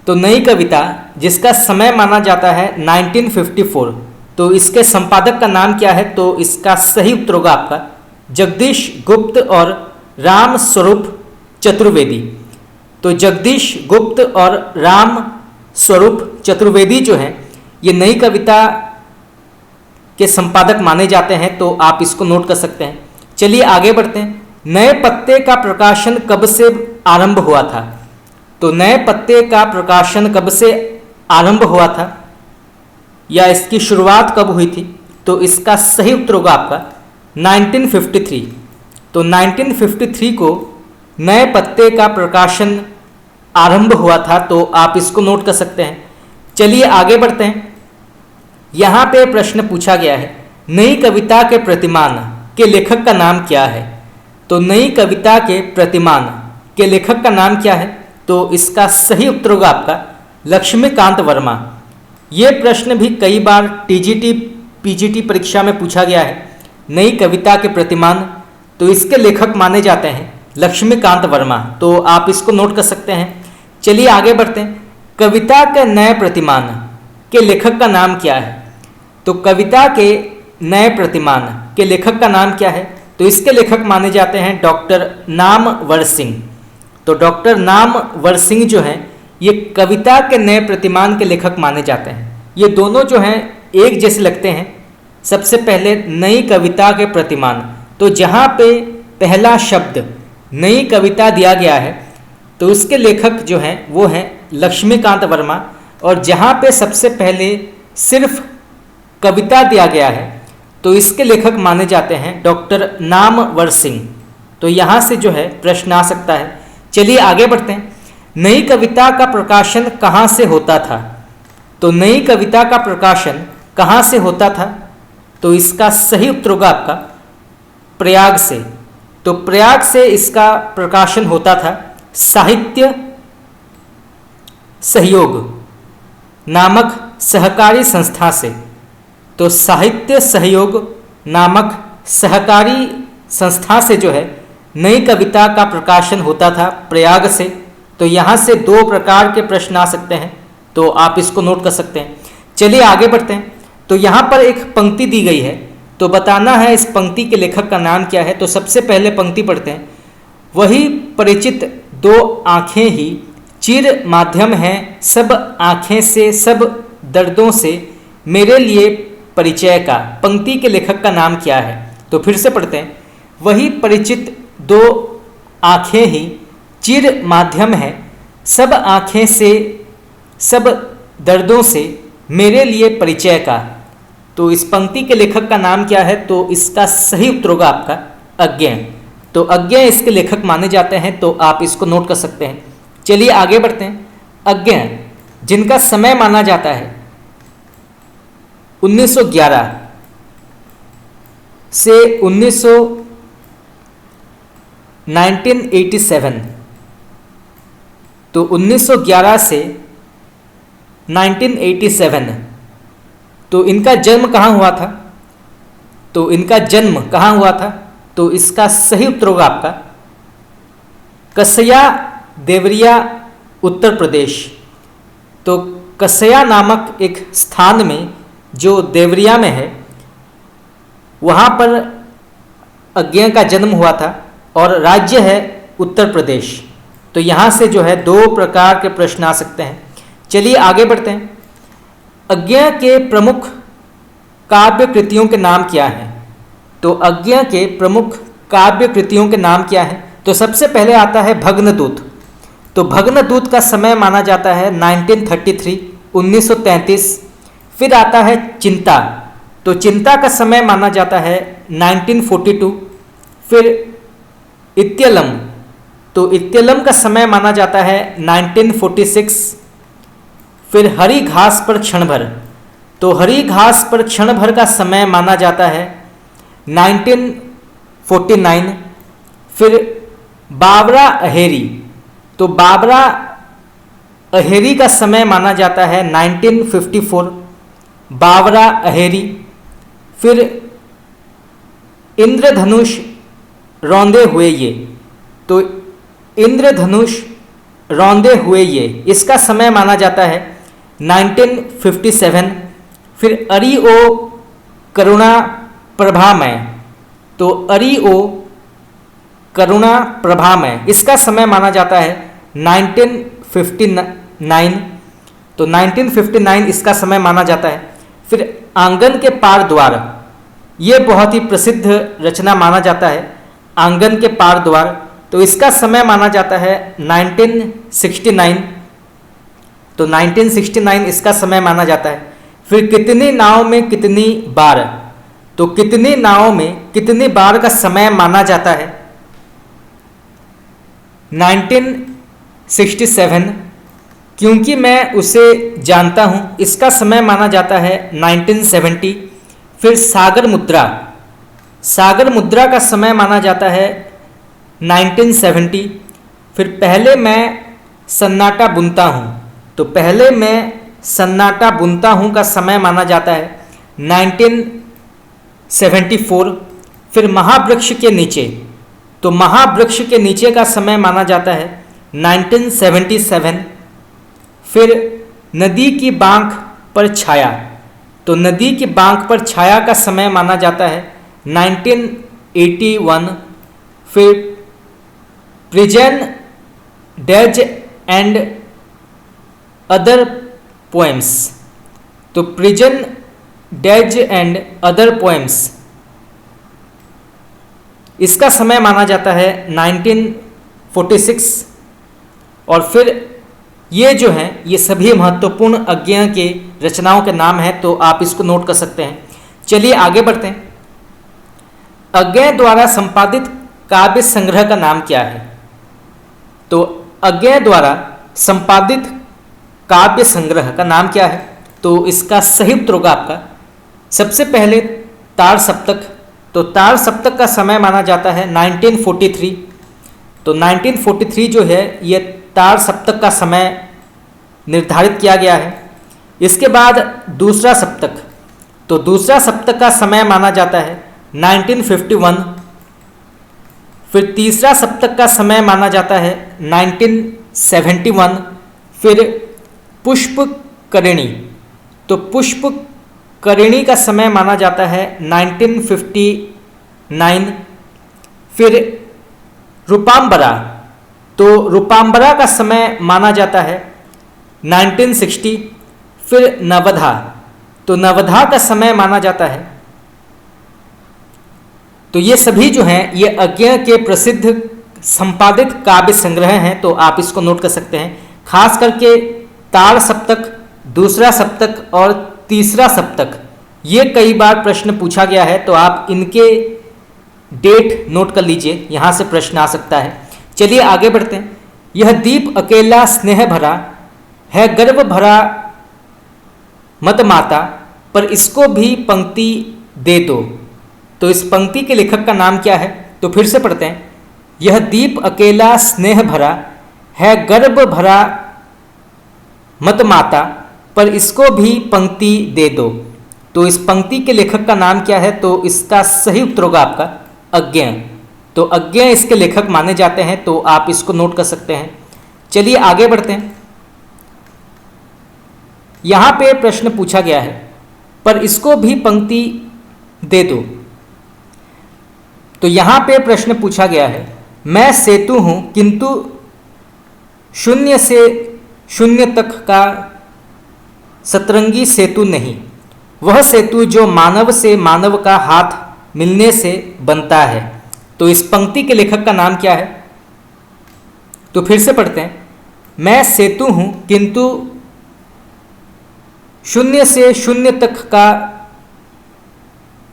तो नई कविता जिसका समय माना जाता है 1954, तो इसके संपादक का नाम क्या है? तो इसका सही उत्तर होगा आपका जगदीश गुप्त और राम स्वरूप चतुर्वेदी। तो जगदीश गुप्त और राम स्वरूप चतुर्वेदी जो हैं, ये नई कविता के संपादक माने जाते हैं, तो आप इसको नोट कर सकते हैं। चलिए आगे बढ़ते हैं। नए पत्ते का प्रकाशन कब से आरंभ हुआ था? तो नए पत्ते का प्रकाशन कब से आरंभ हुआ था या इसकी शुरुआत कब हुई थी? तो इसका सही उत्तर होगा आपका 1953। तो 1953 को नए पत्ते का प्रकाशन आरंभ हुआ था, तो आप इसको नोट कर सकते हैं। चलिए आगे बढ़ते हैं। यहाँ पे प्रश्न पूछा गया है, नई कविता के प्रतिमान के लेखक का नाम क्या है? तो नई कविता के प्रतिमान के लेखक का नाम क्या है? तो इसका सही उत्तर होगा आपका लक्ष्मीकांत वर्मा। ये प्रश्न भी कई बार टीजीटी पीजीटी परीक्षा में पूछा गया है। नई कविता के प्रतिमान, तो इसके लेखक माने जाते हैं लक्ष्मीकांत वर्मा, तो आप इसको नोट कर सकते हैं। चलिए आगे बढ़ते हैं। कविता के नए प्रतिमान के लेखक का नाम क्या है? तो कविता के नए प्रतिमान के लेखक का नाम क्या है? तो इसके लेखक माने जाते हैं डॉक्टर नामवर सिंह। तो डॉक्टर नामवर सिंह जो हैं, ये कविता के नए प्रतिमान के लेखक माने जाते हैं। ये दोनों जो हैं एक जैसे लगते हैं। सबसे पहले नई कविता के प्रतिमान, तो जहाँ पे पहला शब्द नई कविता दिया गया है, तो उसके लेखक जो हैं वो हैं लक्ष्मीकांत वर्मा, और जहाँ पे सबसे पहले सिर्फ कविता दिया गया है, तो इसके लेखक माने जाते हैं डॉक्टर नामवर सिंह। तो यहाँ से जो है प्रश्न आ सकता है। चलिए आगे बढ़ते हैं। नई कविता का प्रकाशन कहाँ से होता था? तो नई कविता का प्रकाशन कहाँ से होता था? तो इसका सही उत्तर होगा आपका प्रयाग से। तो प्रयाग से इसका प्रकाशन होता था साहित्य सहयोग नामक सहकारी संस्था से। तो साहित्य सहयोग नामक सहकारी संस्था से जो है नई कविता का प्रकाशन होता था प्रयाग से। तो यहाँ से दो प्रकार के प्रश्न आ सकते हैं, तो आप इसको नोट कर सकते हैं। चलिए आगे बढ़ते हैं। तो यहाँ पर एक पंक्ति दी गई है, तो बताना है इस पंक्ति के लेखक का नाम क्या है। तो सबसे पहले पंक्ति पढ़ते हैं। वही परिचित दो आँखें ही चिर माध्यम हैं सब आँखें से सब दर्दों से मेरे लिए परिचय का। पंक्ति के लेखक का नाम क्या है? तो फिर से पढ़ते हैं। वही परिचित दो आँखें ही चिर माध्यम है सब आँखें से सब दर्दों से मेरे लिए परिचय का। तो इस पंक्ति के लेखक का नाम क्या है? तो इसका सही उत्तर होगा आपका अज्ञेय। तो अज्ञेय इसके लेखक माने जाते हैं, तो आप इसको नोट कर सकते हैं। चलिए आगे बढ़ते हैं। अज्ञेय जिनका समय माना जाता है 1911 से 1987, तो 1911 से 1987। तो इनका जन्म कहाँ हुआ था? तो इनका जन्म कहाँ हुआ था? तो इसका सही उत्तर होगा आपका कसया देवरिया, उत्तर प्रदेश। तो कसया नामक एक स्थान में जो देवरिया में है, वहाँ पर अज्ञेय का जन्म हुआ था और राज्य है उत्तर प्रदेश। तो यहाँ से जो है 2 प्रकार के प्रश्न आ सकते हैं। चलिए आगे बढ़ते हैं। अज्ञेय के प्रमुख काव्य कृतियों के नाम क्या हैं? तो अज्ञेय के प्रमुख काव्य कृतियों के नाम क्या हैं? तो सबसे पहले आता है भग्नदूत। तो भग्नदूत का समय माना जाता है 1933, 1933। फिर आता है चिंता। तो चिंता का समय माना जाता है 1942। फिर इत्यलम। तो इत्यलम का समय माना जाता है 1946। फिर हरी घास पर क्षण भर। तो हरी घास पर क्षण भर का समय माना जाता है 1949। फिर बाबरा अहेरी। तो बाबरा अहेरी का समय माना जाता है 1954। बाबरा अहेरी। फिर इंद्रधनुष रौंदे हुए ये। तो इंद्रधनुष रौंदे हुए ये, इसका समय माना जाता है 1957। फिर अरि ओ करुणा प्रभामय। तो अरि ओ करुणा प्रभामय, इसका समय माना जाता है 1959। तो 1959 इसका समय माना जाता है। फिर आंगन के पार द्वार, ये बहुत ही प्रसिद्ध रचना माना जाता है, आंगन के पार द्वार। तो इसका समय माना जाता है 1969। तो 1969 इसका समय माना जाता है। फिर कितनी नाव में कितनी बार। तो कितनी नाव में कितनी बार का समय माना जाता है 1967। क्योंकि मैं उसे जानता हूँ, इसका समय माना जाता है 1970। फिर सागर मुद्रा। सागर मुद्रा का समय माना जाता है 1970। फिर पहले मैं सन्नाटा बुनता हूँ। तो पहले मैं सन्नाटा बुनता हूँ का समय माना जाता है 1974। फिर महावृक्ष के नीचे। तो महावृक्ष के नीचे का समय माना जाता है 1977। फिर नदी की बांक पर छाया। तो नदी की बांक पर छाया का समय माना जाता है 1981। फिर prison days and other poems. तो prison days and other poems, इसका समय माना जाता है 1946। और फिर ये जो हैं ये सभी महत्वपूर्ण अज्ञेय के रचनाओं के नाम हैं, तो आप इसको नोट कर सकते हैं। चलिए आगे बढ़ते हैं। अज्ञेय द्वारा संपादित काव्य संग्रह का नाम क्या है? तो अज्ञेय द्वारा संपादित काव्य संग्रह का नाम क्या है? तो इसका सही उत्तर होगा आपका सबसे पहले तार सप्तक। तो तार सप्तक का समय माना जाता है 1943। तो 1943 जो है ये तार सप्तक का समय निर्धारित किया गया है। इसके बाद दूसरा सप्तक। तो दूसरा सप्तक का समय माना जाता है 1951। फिर तीसरा सप्तक का समय माना जाता है 1971। फिर पुष्पकरिणी। तो पुष्पकरिणी का समय माना जाता है 1959। फिर रूपांबरा। तो रूपांबरा का समय माना जाता है 1960। फिर नवधा। तो नवधा का समय माना जाता है। तो ये सभी जो हैं ये अज्ञेय के प्रसिद्ध संपादित काव्य संग्रह हैं, तो आप इसको नोट कर सकते हैं। खास करके तार सप्तक, दूसरा सप्तक और तीसरा सप्तक, ये कई बार प्रश्न पूछा गया है, तो आप इनके डेट नोट कर लीजिए, यहाँ से प्रश्न आ सकता है। चलिए आगे बढ़ते हैं। यह दीप अकेला स्नेह भरा है, गर्व भरा मत माता, पर इसको भी पंक्ति दे दो। तो इस पंक्ति के लेखक का नाम क्या है? तो फिर से पढ़ते हैं। यह दीप अकेला स्नेह भरा है, गर्व भरा मत माता, पर इसको भी पंक्ति दे दो। तो इस पंक्ति के लेखक का नाम क्या है? तो इसका सही उत्तर होगा आपका अज्ञेय। तो अज्ञेय इसके लेखक माने जाते हैं, तो आप इसको नोट कर सकते हैं। चलिए आगे बढ़ते हैं। यहां पे प्रश्न पूछा गया है, पर इसको भी पंक्ति दे दो। तो यहां पे प्रश्न पूछा गया है, मैं सेतु हूं किंतु शून्य से शून्य तक का सतरंगी सेतु नहीं, वह सेतु जो मानव से मानव का हाथ मिलने से बनता है। तो इस पंक्ति के लेखक का नाम क्या है? तो फिर से पढ़ते हैं, मैं सेतु हूं किंतु शून्य से शून्य तक का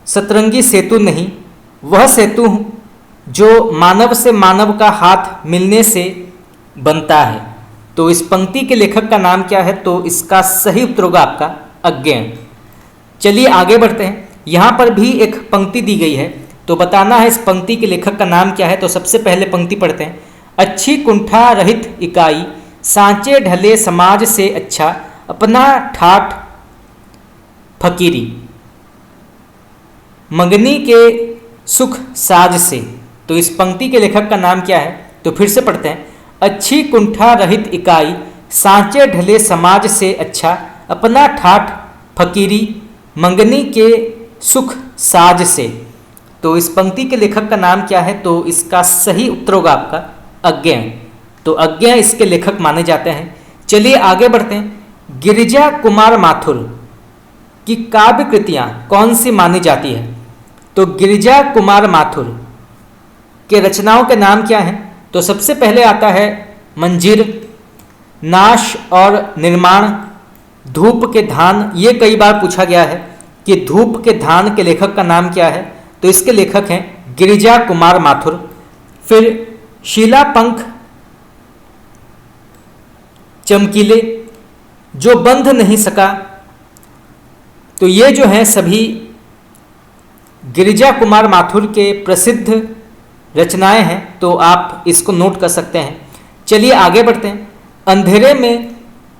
सतरंगी सेतु नहीं, वह सेतु जो मानव से मानव का हाथ मिलने से बनता है। तो इस पंक्ति के लेखक का नाम क्या है? तो इसका सही उत्तर होगा आपका अज्ञेय। चलिए आगे बढ़ते हैं। यहाँ पर भी एक पंक्ति दी गई है, तो बताना है इस पंक्ति के लेखक का नाम क्या है। तो सबसे पहले पंक्ति पढ़ते हैं, अच्छी कुंठा रहित इकाई, सांचे ढले समाज से अच्छा, अपना ठाठ फकीरी, मंगनी के सुख साज से। तो इस पंक्ति के लेखक का नाम क्या है? तो फिर से पढ़ते हैं, अच्छी कुंठा रहित इकाई, सांचे ढले समाज से अच्छा, अपना ठाठ फकीरी, मंगनी के सुख साज से। तो इस पंक्ति के लेखक का नाम क्या है? तो इसका सही उत्तर होगा आपका अज्ञेय। तो अज्ञेय इसके लेखक माने जाते हैं। चलिए आगे बढ़ते हैं। गिरिजा कुमार माथुर की काव्य कृतियाँ कौन सी मानी जाती है? तो गिरिजा कुमार माथुर के रचनाओं के नाम क्या हैं? तो सबसे पहले आता है मंजीर, नाश और निर्माण, धूप के धान। ये कई बार पूछा गया है कि धूप के धान के लेखक का नाम क्या है? तो इसके लेखक हैं गिरिजा कुमार माथुर। फिर शीलापंख चमकीले, जो बंध नहीं सका। तो ये जो हैं सभी गिरिजा कुमार माथुर के प्रसिद्ध रचनाएं हैं, तो आप इसको नोट कर सकते हैं। चलिए आगे बढ़ते हैं। अंधेरे में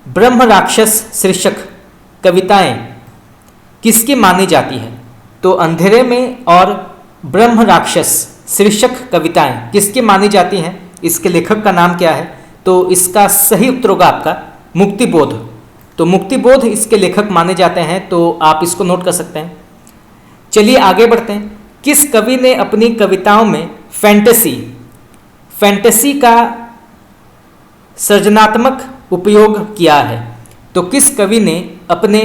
ब्रह्म राक्षस शीर्षक कविताएं किसकी मानी जाती है? तो अंधेरे में और ब्रह्म राक्षस शीर्षक कविताएं किसकी मानी जाती हैं? इसके लेखक का नाम क्या है? तो इसका सही उत्तर होगा आपका मुक्तिबोध। तो मुक्तिबोध इसके लेखक माने जाते हैं, तो आप इसको नोट कर सकते हैं। चलिए आगे बढ़ते हैं। किस कवि ने अपनी कविताओं में फैंटेसी का सृजनात्मक उपयोग किया है? तो किस कवि ने अपने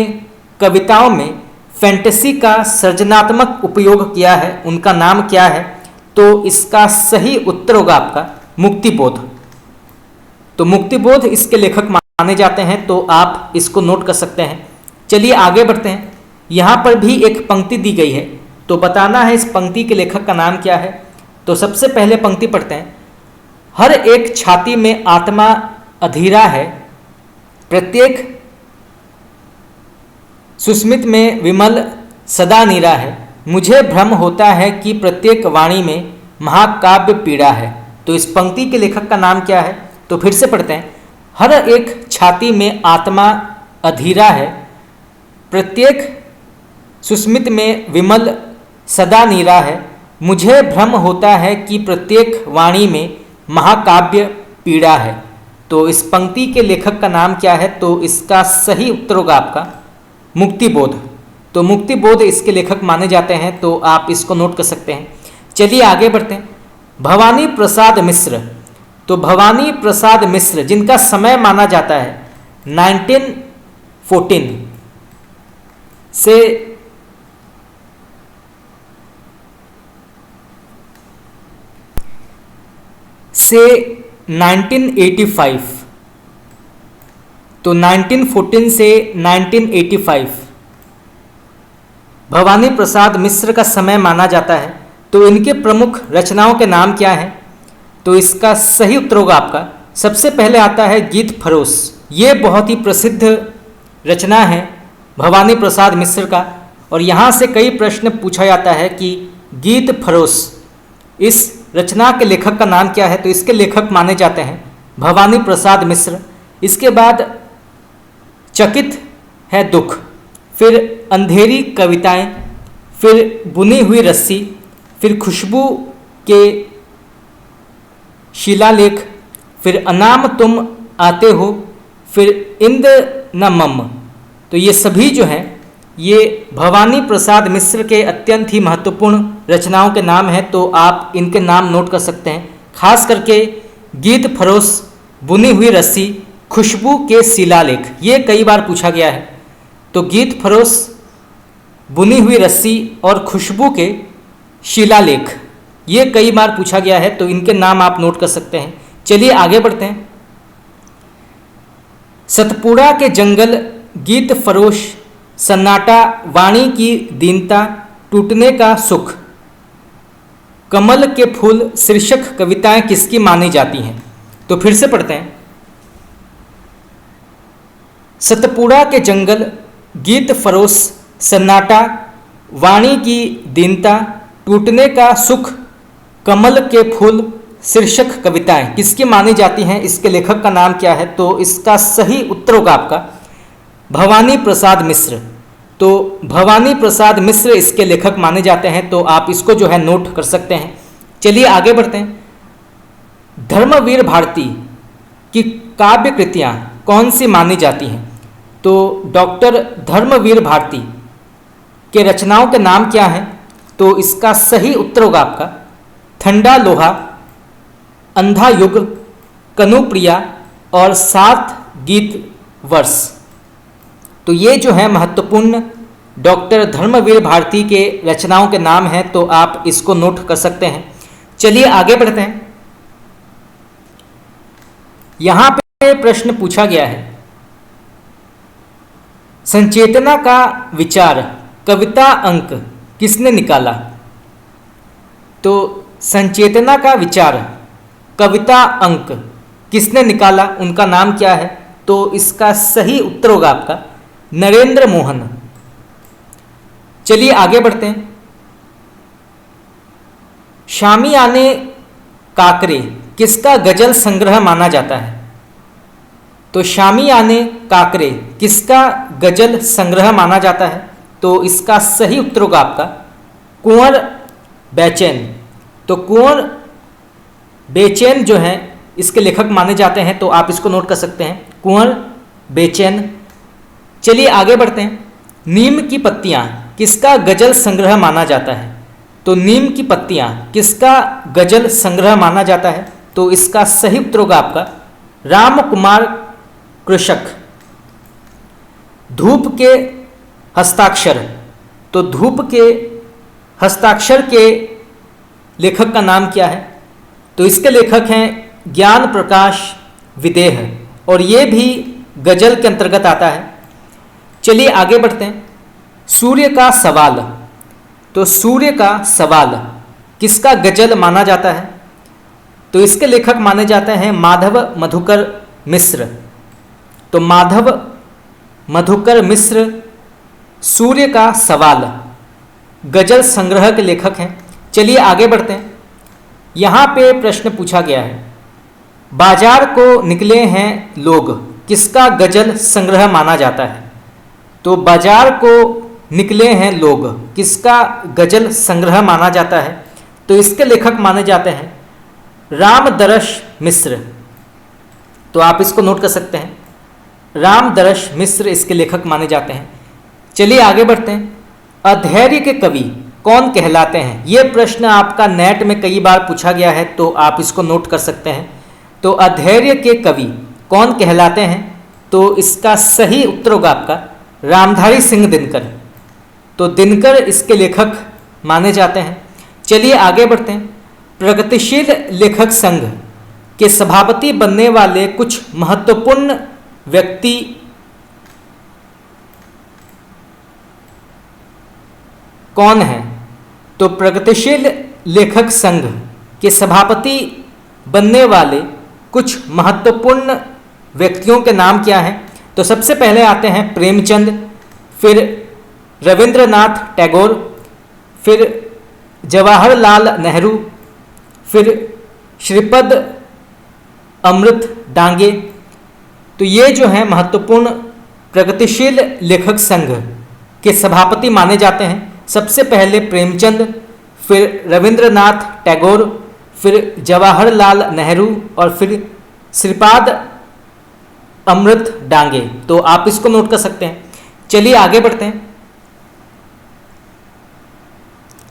कविताओं में फैंटेसी का सृजनात्मक उपयोग किया है? उनका नाम क्या है? तो इसका सही उत्तर होगा आपका मुक्तिबोध। तो मुक्तिबोध इसके लेखक माने जाते हैं, तो आप इसको नोट कर सकते हैं। चलिए आगे बढ़ते हैं। यहाँ पर भी एक पंक्ति दी गई है, तो बताना है इस पंक्ति के लेखक का नाम क्या है। तो सबसे पहले पंक्ति पढ़ते हैं, हर एक छाती में आत्मा अधीरा है, प्रत्येक सुस्मित में विमल सदा नीरा है, मुझे भ्रम होता है कि प्रत्येक वाणी में महाकाव्य पीड़ा है। तो इस पंक्ति के लेखक का नाम क्या है? तो फिर से पढ़ते हैं, हर एक छाती में आत्मा अधीरा है, प्रत्येक सुस्मित में विमल सदा नीरा है, मुझे भ्रम होता है कि प्रत्येक वाणी में महाकाव्य पीड़ा है। तो इस पंक्ति के लेखक का नाम क्या है? तो इसका सही उत्तर होगा आपका मुक्तिबोध। तो मुक्तिबोध इसके लेखक माने जाते हैं, तो आप इसको नोट कर सकते हैं। चलिए आगे बढ़ते हैं। भवानी प्रसाद मिश्र। तो भवानी प्रसाद मिश्र जिनका समय माना जाता है 1914 से 1985, तो 1914 से 1985 भवानी प्रसाद मिश्र का समय माना जाता है। तो इनके प्रमुख रचनाओं के नाम क्या हैं? तो इसका सही उत्तर होगा आपका, सबसे पहले आता है गीत फरोश। ये बहुत ही प्रसिद्ध रचना है भवानी प्रसाद मिश्र का, और यहाँ से कई प्रश्न पूछा जाता है कि गीत फरोश इस रचना के लेखक का नाम क्या है? तो इसके लेखक माने जाते हैं भवानी प्रसाद मिश्र। इसके बाद चकित है दुख, फिर अंधेरी कविताएं, फिर बुनी हुई रस्सी, फिर खुशबू के शिलालेख, फिर अनाम तुम आते हो, फिर इंद न मम। तो ये सभी जो हैं ये भवानी प्रसाद मिश्र के अत्यंत ही महत्वपूर्ण रचनाओं के नाम हैं, तो आप इनके नाम नोट कर सकते हैं। खास करके गीत फरोश, बुनी हुई रस्सी, खुशबू के शिलालेख, ये कई बार पूछा गया है। तो गीत फरोश, बुनी हुई रस्सी और खुशबू के शिलालेख ये कई बार पूछा गया है, तो इनके नाम आप नोट कर सकते हैं। चलिए आगे बढ़ते हैं। सतपुड़ा के जंगल, गीत फरोश, सन्नाटा, वाणी की दीनता, टूटने का सुख, कमल के फूल शीर्षक कविताएं किसकी मानी जाती हैं? तो फिर से पढ़ते हैं। सतपुड़ा के जंगल, गीत फरोश, सन्नाटा, वाणी की दीनता, टूटने का सुख, कमल के फूल शीर्षक कविताएं किसकी मानी जाती हैं? इसके लेखक का नाम क्या है? तो इसका सही उत्तर होगा आपका भवानी प्रसाद मिश्र। तो भवानी प्रसाद मिश्र इसके लेखक माने जाते हैं, तो आप इसको जो है नोट कर सकते हैं। चलिए आगे बढ़ते हैं। धर्मवीर भारती की काव्य कृतियाँ कौन सी मानी जाती हैं? तो डॉक्टर धर्मवीर भारती के रचनाओं के नाम क्या हैं? तो इसका सही उत्तर होगा आपका ठंडा लोहा, अंधा युग, कनुप्रिया और 7 गीत वर्ष। तो ये जो है महत्वपूर्ण डॉक्टर धर्मवीर भारती के रचनाओं के नाम हैं, तो आप इसको नोट कर सकते हैं। चलिए आगे बढ़ते हैं। यहां पे प्रश्न पूछा गया है, संचेतना का विचार कविता अंक किसने निकाला? तो संचेतना का विचार कविता अंक किसने निकाला, उनका नाम क्या है? तो इसका सही उत्तर होगा आपका नरेंद्र मोहन। चलिए आगे बढ़ते हैं। शामियाने काकरे किसका गजल संग्रह माना जाता है? तो शामियाने काकरे किसका गजल संग्रह माना जाता है? तो इसका सही उत्तर होगा आपका कुंवर बेचैन। तो कुंवर बेचैन जो हैं इसके लेखक माने जाते हैं, तो आप इसको नोट कर सकते हैं कुंवर बेचैन। चलिए आगे बढ़ते हैं। नीम की पत्तियां किसका गजल संग्रह माना जाता है? तो नीम की पत्तियां किसका गजल संग्रह माना जाता है? तो इसका सही उत्तर होगा आपका राम कुमार कृषक। धूप के हस्ताक्षर, तो धूप के हस्ताक्षर के लेखक का नाम क्या है? तो इसके लेखक हैं ज्ञान प्रकाश विदेह, और ये भी गजल के अंतर्गत आता है। चलिए आगे बढ़ते हैं। सूर्य का सवाल, तो सूर्य का सवाल किसका गजल माना जाता है? तो इसके लेखक माने जाते हैं माधव मधुकर मिश्र। तो माधव मधुकर मिश्र सूर्य का सवाल गजल संग्रह के लेखक हैं। चलिए आगे बढ़ते हैं। यहाँ पे प्रश्न पूछा गया है, बाजार को निकले हैं लोग किसका गजल संग्रह माना जाता है? तो बाजार को निकले हैं लोग किसका गजल संग्रह माना जाता है? तो इसके लेखक माने जाते हैं रामदरश मिश्र। तो आप इसको नोट कर सकते हैं, रामदरश मिश्र इसके लेखक माने जाते हैं। चलिए आगे बढ़ते हैं। अधैर्य के कवि कौन कहलाते हैं? ये प्रश्न आपका नेट में कई बार पूछा गया है, तो आप इसको नोट कर सकते हैं। तो अधैर्य के कवि कौन कहलाते हैं? तो इसका सही उत्तर होगा आपका रामधारी सिंह दिनकर। तो दिनकर इसके लेखक माने जाते हैं। चलिए आगे बढ़ते हैं। प्रगतिशील लेखक संघ के सभापति बनने वाले कुछ महत्वपूर्ण व्यक्ति कौन हैं? तो प्रगतिशील लेखक संघ के सभापति बनने वाले कुछ महत्वपूर्ण व्यक्तियों के नाम क्या हैं? तो सबसे पहले आते हैं प्रेमचंद, फिर रविंद्रनाथ टैगोर, फिर जवाहरलाल नेहरू, फिर श्रीपद अमृत डांगे। तो ये जो हैं महत्वपूर्ण प्रगतिशील लेखक संघ के सभापति माने जाते हैं? सबसे पहले प्रेमचंद, फिर रविंद्रनाथ टैगोर, फिर जवाहरलाल नेहरू और फिर श्रीपाद अमृत डांगे। तो आप इसको नोट कर सकते हैं। चलिए आगे बढ़ते हैं।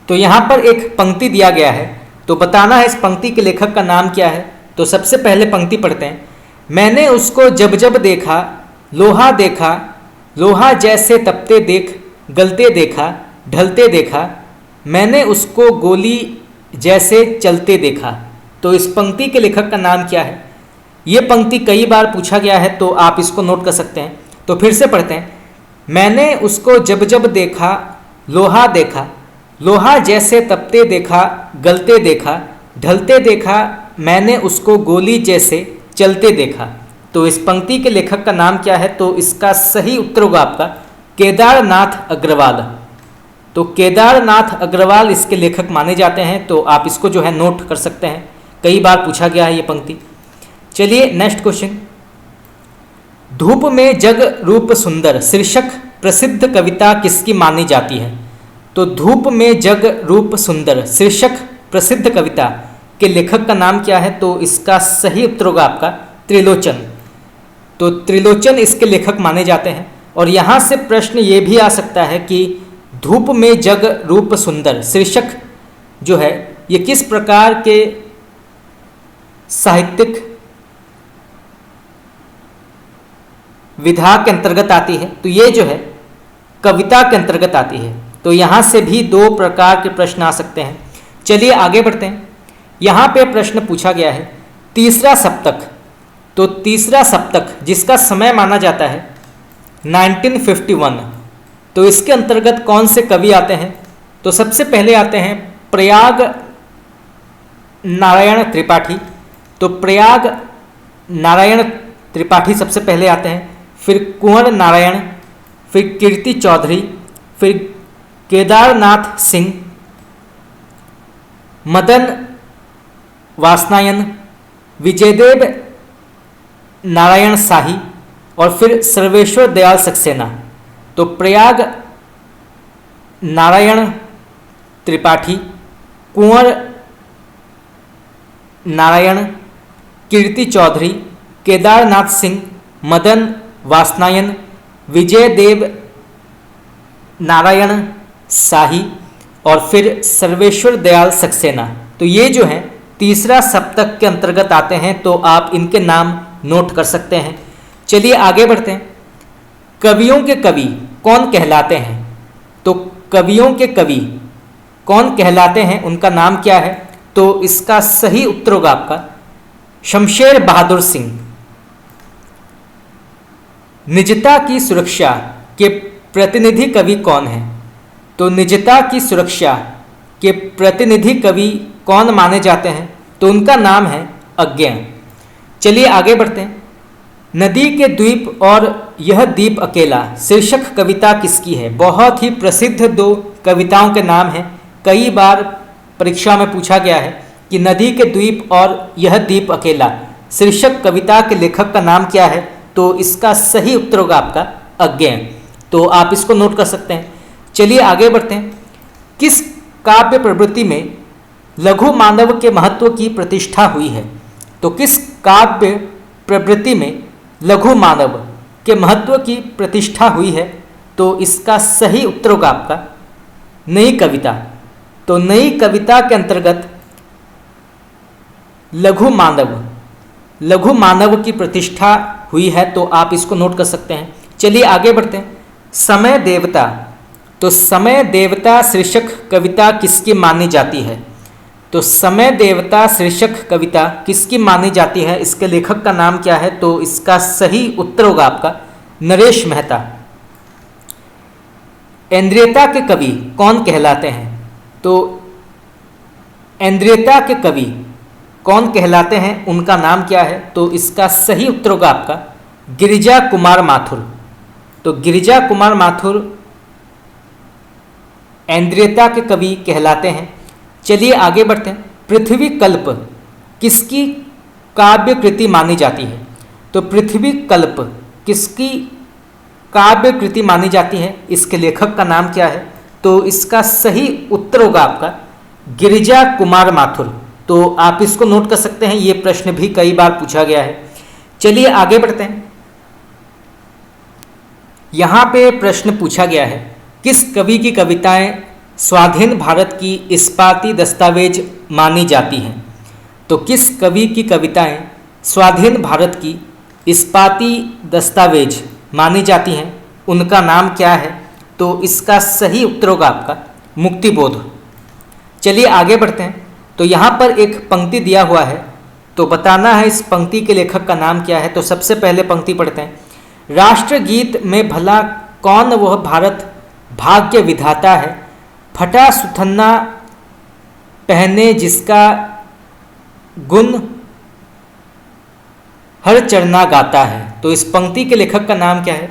तो यहां पर एक पंक्ति दिया गया है, तो बताना है इस पंक्ति के लेखक का नाम क्या है। तो सबसे पहले पंक्ति पढ़ते हैं। मैंने उसको जब जब देखा, लोहा देखा, लोहा जैसे तपते देख, गलते देखा, ढलते देखा, मैंने उसको गोली जैसे चलते देखा। तो इस पंक्ति के लेखक का नाम क्या है? ये पंक्ति कई बार पूछा गया है, तो आप इसको नोट कर सकते हैं। तो फिर से पढ़ते हैं। मैंने उसको जब जब देखा, लोहा देखा, लोहा जैसे तपते देखा, गलते देखा, ढलते देखा, मैंने उसको गोली जैसे चलते देखा। तो इस पंक्ति के लेखक का नाम क्या है? तो इसका सही उत्तर होगा आपका केदारनाथ अग्रवाल। तो केदारनाथ अग्रवाल इसके लेखक माने जाते हैं। तो आप इसको जो है नोट कर सकते हैं, कई बार पूछा गया है ये पंक्ति। चलिए नेक्स्ट क्वेश्चन। धूप में जग रूप सुंदर शीर्षक प्रसिद्ध कविता किसकी मानी जाती है? तो धूप में जग रूप सुंदर शीर्षक प्रसिद्ध कविता के लेखक का नाम क्या है? तो इसका सही उत्तर होगा आपका त्रिलोचन। तो त्रिलोचन इसके लेखक माने जाते हैं। और यहाँ से प्रश्न ये भी आ सकता है कि धूप में जग रूप सुंदर शीर्षक जो है ये किस प्रकार के साहित्यिक विधा के अंतर्गत आती है? तो ये जो है कविता के अंतर्गत आती है। तो यहाँ से भी दो प्रकार के प्रश्न आ सकते हैं। चलिए आगे बढ़ते हैं। यहाँ पे प्रश्न पूछा गया है तीसरा सप्तक। तो तीसरा सप्तक जिसका समय माना जाता है 1951, तो इसके अंतर्गत कौन से कवि आते हैं? तो सबसे पहले आते हैं प्रयाग नारायण त्रिपाठी। तो प्रयाग नारायण त्रिपाठी सबसे पहले आते हैं, फिर कुंवर नारायण, फिर कीर्ति चौधरी, फिर केदारनाथ सिंह, मदन वासनायन, विजयदेव नारायण शाही और फिर सर्वेश्वर दयाल सक्सेना। तो प्रयाग नारायण त्रिपाठी, कुंवर नारायण, कीर्ति चौधरी, केदारनाथ सिंह, मदन वासनायन, विजयदेव नारायण शाही और फिर सर्वेश्वर दयाल सक्सेना। तो ये जो है तीसरा सप्तक के अंतर्गत आते हैं। तो आप इनके नाम नोट कर सकते हैं। चलिए आगे बढ़ते हैं। कवियों के कवि कौन कहलाते हैं? तो कवियों के कवि कौन कहलाते हैं, उनका नाम क्या है? तो इसका सही उत्तर होगा आपका शमशेर बहादुर सिंह। निजता की सुरक्षा के प्रतिनिधि कवि कौन है? तो निजता की सुरक्षा के प्रतिनिधि कवि कौन माने जाते हैं? तो उनका नाम है अज्ञे। चलिए आगे बढ़ते हैं। नदी के द्वीप और यह द्वीप अकेला शीर्षक कविता किसकी है? बहुत ही प्रसिद्ध दो कविताओं के नाम हैं। कई बार परीक्षा में पूछा गया है कि नदी के द्वीप और यह द्वीप अकेला शीर्षक कविता के लेखक का नाम क्या है? तो इसका सही उत्तर होगा आपका अज्ञे। तो आप इसको नोट कर सकते हैं। चलिए आगे बढ़ते हैं। किस काव्य प्रवृत्ति में लघु मानव के महत्व की प्रतिष्ठा हुई है? तो किस काव्य प्रवृत्ति में लघु मानव के महत्व की प्रतिष्ठा हुई है? तो इसका सही उत्तर होगा आपका नई कविता। तो नई कविता के अंतर्गत लघु मानव की प्रतिष्ठा हुई है। तो आप इसको नोट कर सकते हैं। चलिए आगे बढ़ते हैं। समय देवता। तो समय देवता शीर्षक कविता किसकी मानी जाती है? तो समय देवता शीर्षक कविता किसकी मानी जाती है? इसके लेखक का नाम क्या है? तो इसका सही उत्तर होगा आपका नरेश मेहता। ऐन्द्रियता के कवि कौन कहलाते हैं? तो ऐन्द्रियता के कवि कौन कहलाते हैं, उनका नाम क्या है? तो इसका सही उत्तर होगा आपका गिरिजा कुमार माथुर। तो गिरिजा कुमार माथुर ऐन्द्रियता के कवि कहलाते हैं। चलिए आगे बढ़ते हैं। पृथ्वी कल्प किसकी काव्य कृति मानी जाती है? तो पृथ्वी कल्प किसकी काव्य कृति मानी जाती है, इसके लेखक का नाम क्या है? तो इसका सही उत्तर होगा आपका गिरिजा कुमार माथुर। तो आप इसको नोट कर सकते हैं, ये प्रश्न भी कई बार पूछा गया है। चलिए आगे बढ़ते हैं। यहाँ पे प्रश्न पूछा गया है, किस कवि की कविताएं स्वाधीन भारत की इस्पाती दस्तावेज मानी जाती हैं? तो किस कवि की कविताएं स्वाधीन भारत की इस्पाती दस्तावेज मानी जाती हैं, उनका नाम क्या है? तो इसका सही उत्तर होगा आपका मुक्तिबोध। चलिए आगे बढ़ते हैं। तो यहाँ पर एक पंक्ति दिया हुआ है, तो बताना है इस पंक्ति के लेखक का नाम क्या है। तो सबसे पहले पंक्ति पढ़ते हैं, राष्ट्रगीत में भला कौन वह भारत भाग्य विधाता है, फटा सुथन्ना पहने जिसका गुण हर चरना गाता है। तो इस पंक्ति के लेखक का नाम क्या है?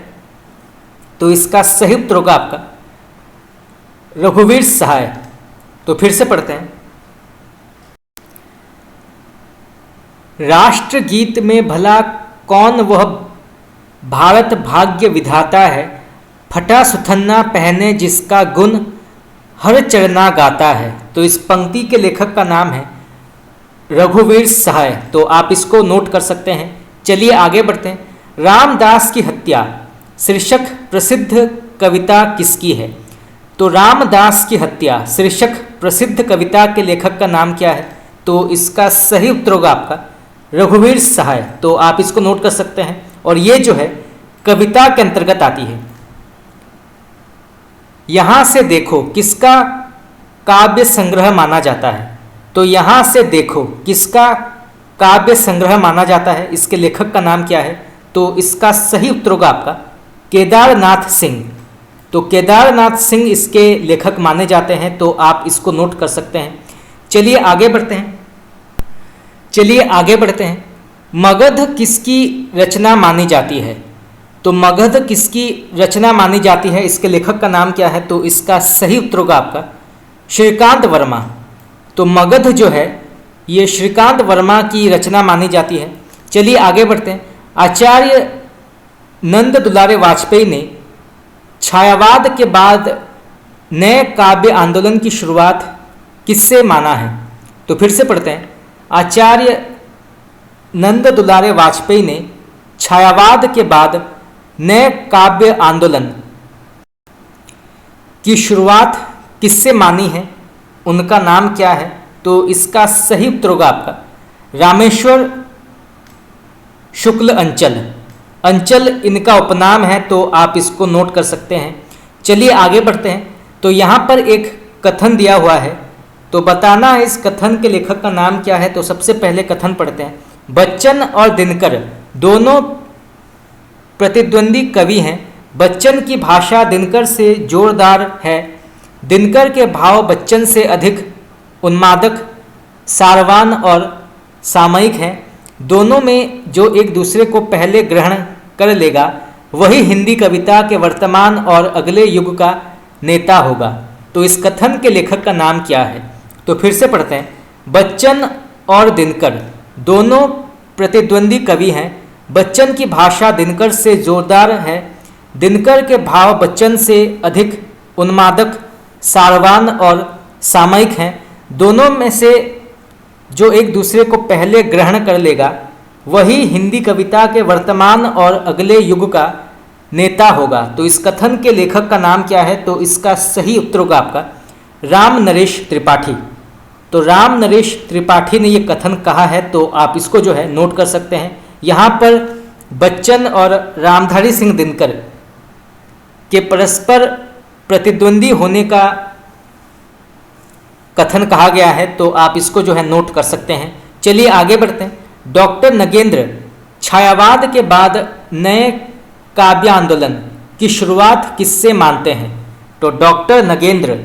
तो इसका सही उत्तर होगा आपका रघुवीर सहाय। तो फिर से पढ़ते हैं, राष्ट्रगीत में भला कौन वह भारत भाग्य विधाता है, फटा सुथन्ना पहने जिसका गुण हर चरना गाता है। तो इस पंक्ति के लेखक का नाम है रघुवीर सहाय। तो आप इसको नोट कर सकते हैं। चलिए आगे बढ़ते हैं। रामदास की हत्या शीर्षक प्रसिद्ध कविता किसकी है? तो रामदास की हत्या शीर्षक प्रसिद्ध कविता के लेखक का नाम क्या है? तो इसका सही उत्तर होगा आपका रघुवीर सहाय। तो आप इसको नोट कर सकते हैं। और ये जो है कविता के अंतर्गत आती है। यहां से देखो किसका काव्य संग्रह माना जाता है? तो यहां से देखो किसका काव्य संग्रह माना जाता है, इसके लेखक का नाम क्या है? तो इसका सही उत्तर होगा आपका केदारनाथ सिंह। तो केदारनाथ सिंह इसके लेखक माने जाते हैं। तो आप इसको नोट कर सकते हैं। चलिए आगे बढ़ते हैं। मगध किसकी रचना मानी जाती है? तो मगध किसकी रचना मानी जाती है, इसके लेखक का नाम क्या है? तो इसका सही उत्तर होगा आपका श्रीकांत वर्मा। तो मगध जो है ये श्रीकांत वर्मा की रचना मानी जाती है। चलिए आगे बढ़ते हैं। आचार्य नंद दुलारे वाजपेयी ने छायावाद के बाद नए काव्य आंदोलन की शुरुआत किससे माना है? तो फिर से पढ़ते हैं। आचार्य नंद दुलारे वाजपेयी ने छायावाद के बाद नए काव्य आंदोलन की शुरुआत किससे मानी है, उनका नाम क्या है? तो इसका सही उत्तर होगा आपका रामेश्वर शुक्ल अंचल। अंचल इनका उपनाम है। तो आप इसको नोट कर सकते हैं। चलिए आगे बढ़ते हैं। तो यहाँ पर एक कथन दिया हुआ है, तो बताना है इस कथन के लेखक का नाम क्या है। तो सबसे पहले कथन पढ़ते हैं, बच्चन और दिनकर दोनों प्रतिद्वंदी कवि हैं। बच्चन की भाषा दिनकर से जोरदार है, दिनकर के भाव बच्चन से अधिक उन्मादक, सारवान और सामयिक हैं। दोनों में जो एक दूसरे को पहले ग्रहण कर लेगा वही हिंदी कविता के वर्तमान और अगले युग का नेता होगा। तो इस कथन के लेखक का नाम क्या है? तो फिर से पढ़ते हैं, बच्चन और दिनकर दोनों प्रतिद्वंदी कवि हैं। बच्चन की भाषा दिनकर से जोरदार है, दिनकर के भाव बच्चन से अधिक उन्मादक, सारवान और सामयिक हैं। दोनों में से जो एक दूसरे को पहले ग्रहण कर लेगा वही हिंदी कविता के वर्तमान और अगले युग का नेता होगा। तो इस कथन के लेखक का नाम क्या है? तो इसका सही उत्तर होगा आपका राम नरेश त्रिपाठी। तो राम नरेश त्रिपाठी ने ये कथन कहा है। तो आप इसको जो है नोट कर सकते हैं। यहाँ पर बच्चन और रामधारी सिंह दिनकर के परस्पर प्रतिद्वंदी होने का कथन कहा गया है। तो आप इसको जो है नोट कर सकते हैं। चलिए आगे बढ़ते हैं। डॉक्टर नगेंद्र छायावाद के बाद नए काव्य आंदोलन की शुरुआत किससे मानते हैं? तो डॉक्टर नगेंद्र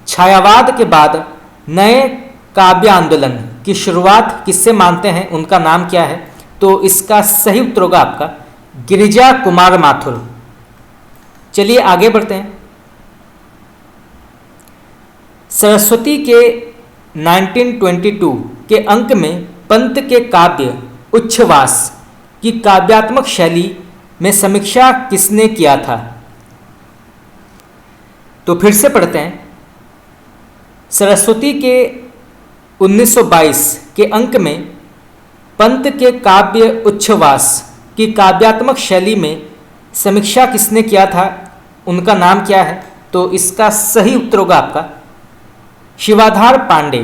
छायावाद के बाद नए काव्य आंदोलन की शुरुआत किससे मानते हैं, उनका नाम क्या है? तो इसका सही उत्तर होगा आपका गिरिजा कुमार माथुर। चलिए आगे बढ़ते हैं। सरस्वती के 1922 के अंक में पंत के काव्य उच्छ्वास की काव्यात्मक शैली में समीक्षा किसने किया था? तो फिर से पढ़ते हैं। सरस्वती के 1922 के अंक में पंत के काव्य उच्छ्वास की काव्यात्मक शैली में समीक्षा किसने किया था, उनका नाम क्या है? तो इसका सही उत्तर होगा आपका शिवाधार पांडे।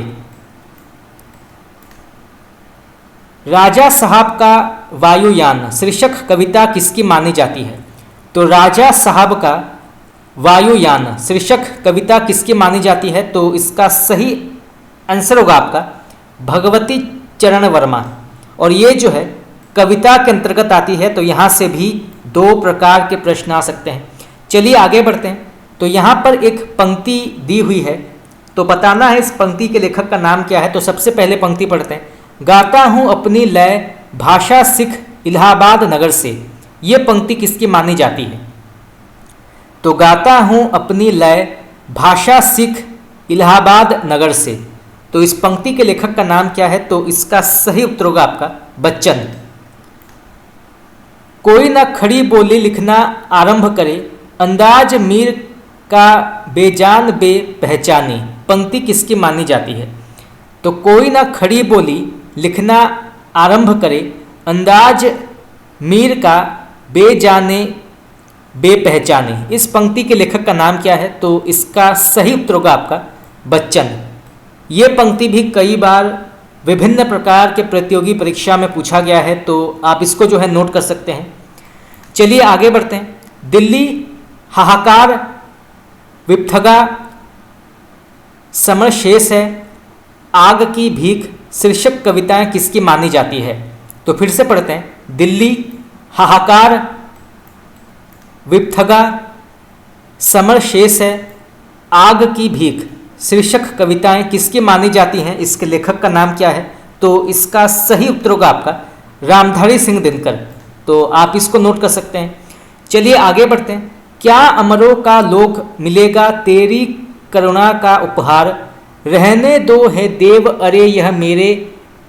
राजा साहब का वायुयान शीर्षक कविता किसकी मानी जाती है? तो राजा साहब का वायुयान शीर्षक कविता किसकी मानी जाती है? तो इसका सही आंसर होगा आपका भगवती चरण वर्मा। और ये जो है कविता के अंतर्गत आती है, तो यहाँ से भी दो प्रकार के प्रश्न आ सकते हैं। चलिए आगे बढ़ते हैं। तो यहाँ पर एक पंक्ति दी हुई है, तो बताना है इस पंक्ति के लेखक का नाम क्या है। तो सबसे पहले पंक्ति पढ़ते हैं। गाता हूँ अपनी लय भाषा सिख इलाहाबाद नगर से, ये पंक्ति किसकी मानी जाती है? तो गाता हूँ अपनी लय भाषा सिख इलाहाबाद नगर से, तो इस पंक्ति के लेखक का नाम क्या है? तो इसका सही उत्तर होगा आपका बच्चन। कोई ना खड़ी बोली लिखना आरंभ करे, अंदाज मीर का बेजान बे पहचाने, पंक्ति किसकी मानी जाती है? तो कोई ना खड़ी बोली लिखना आरंभ करे, अंदाज मीर का बेजाने बेपहचाने, इस पंक्ति के लेखक का नाम क्या है? तो इसका सही उत्तर होगा आपका बच्चन। ये पंक्ति भी कई बार विभिन्न प्रकार के प्रतियोगी परीक्षा में पूछा गया है, तो आप इसको जो है नोट कर सकते हैं। चलिए आगे बढ़ते हैं। दिल्ली हाहाकार विपथगा समर शेष है आग की भीख शीर्षक कविताएं किसकी मानी जाती है? तो फिर से पढ़ते हैं। दिल्ली हाहाकार विपथगा समर शेष है आग की भीख शीर्षक कविताएं किसकी मानी जाती हैं? इसके लेखक का नाम क्या है? तो इसका सही उत्तर होगा आपका रामधारी सिंह दिनकर। तो आप इसको नोट कर सकते हैं। चलिए आगे बढ़ते हैं। क्या अमरों का लोक मिलेगा तेरी करुणा का उपहार, रहने दो है देव अरे यह मेरे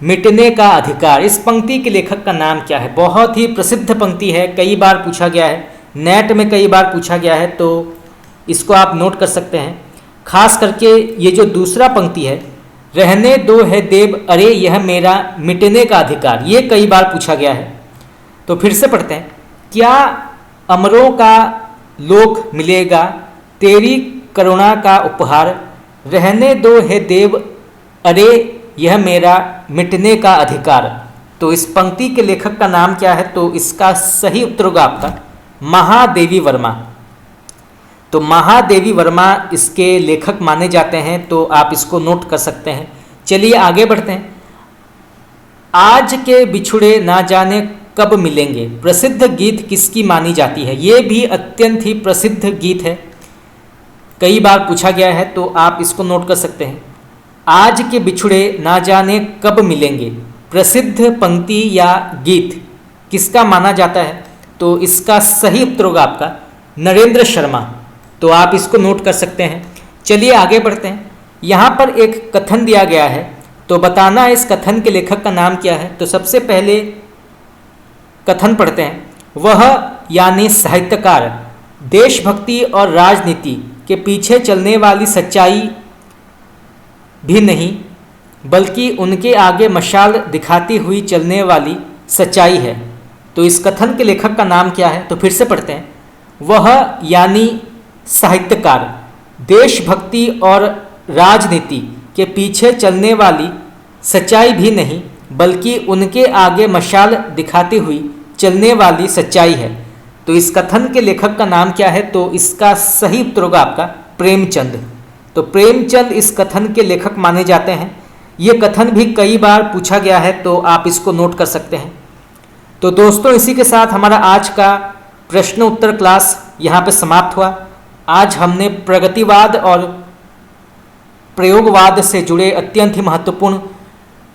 मिटने का अधिकार, इस पंक्ति के लेखक का नाम क्या है? बहुत ही प्रसिद्ध पंक्ति है, कई बार पूछा गया है, नेट में कई बार पूछा गया है, तो इसको आप नोट कर सकते हैं। खास करके ये जो दूसरा पंक्ति है, रहने दो है देव अरे यह मेरा मिटने का अधिकार, ये कई बार पूछा गया है। तो फिर से पढ़ते हैं। क्या अमरों का लोक मिलेगा तेरी करुणा का उपहार, रहने दो है देव अरे यह मेरा मिटने का अधिकार, तो इस पंक्ति के लेखक का नाम क्या है? तो इसका सही उत्तर होगा आपका महादेवी वर्मा। तो महादेवी वर्मा इसके लेखक माने जाते हैं, तो आप इसको नोट कर सकते हैं। चलिए आगे बढ़ते हैं। आज के बिछुड़े ना जाने कब मिलेंगे, प्रसिद्ध गीत किसकी मानी जाती है? ये भी अत्यंत ही प्रसिद्ध गीत है, कई बार पूछा गया है, तो आप इसको नोट कर सकते हैं। आज के बिछुड़े ना जाने कब मिलेंगे, प्रसिद्ध पंक्ति या गीत किसका माना जाता है? तो इसका सही उत्तर होगा आपका नरेंद्र शर्मा। तो आप इसको नोट कर सकते हैं। चलिए आगे बढ़ते हैं। यहाँ पर एक कथन दिया गया है, तो बताना है इस कथन के लेखक का नाम क्या है। तो सबसे पहले कथन पढ़ते हैं। वह यानी साहित्यकार देशभक्ति और राजनीति के पीछे चलने वाली सच्चाई भी नहीं, बल्कि उनके आगे मशाल दिखाती हुई चलने वाली सच्चाई है। तो इस कथन के लेखक का नाम क्या है? तो फिर से पढ़ते हैं। वह यानी साहित्यकार देशभक्ति और राजनीति के पीछे चलने वाली सच्चाई भी नहीं, बल्कि उनके आगे मशाल दिखाती हुई चलने वाली सच्चाई है। तो इस कथन के लेखक का नाम क्या है? तो इसका सही उत्तर होगा आपका प्रेमचंद। तो प्रेमचंद इस कथन के लेखक माने जाते हैं। ये कथन भी कई बार पूछा गया है, तो आप इसको नोट कर सकते हैं। तो दोस्तों, इसी के साथ हमारा आज का प्रश्न उत्तर क्लास यहाँ पे समाप्त हुआ। आज हमने प्रगतिवाद और प्रयोगवाद से जुड़े अत्यंत ही महत्वपूर्ण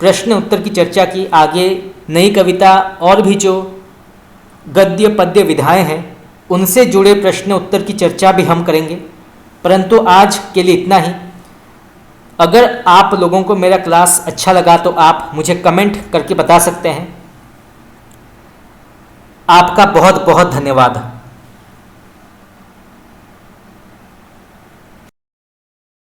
प्रश्न उत्तर की चर्चा की। आगे नई कविता और भी जो गद्य पद्य विधाएं हैं उनसे जुड़े प्रश्न उत्तर की चर्चा भी हम करेंगे, परंतु आज के लिए इतना ही। अगर आप लोगों को मेरा क्लास अच्छा लगा तो आप मुझे कमेंट करके बता सकते हैं। आपका बहुत बहुत धन्यवाद।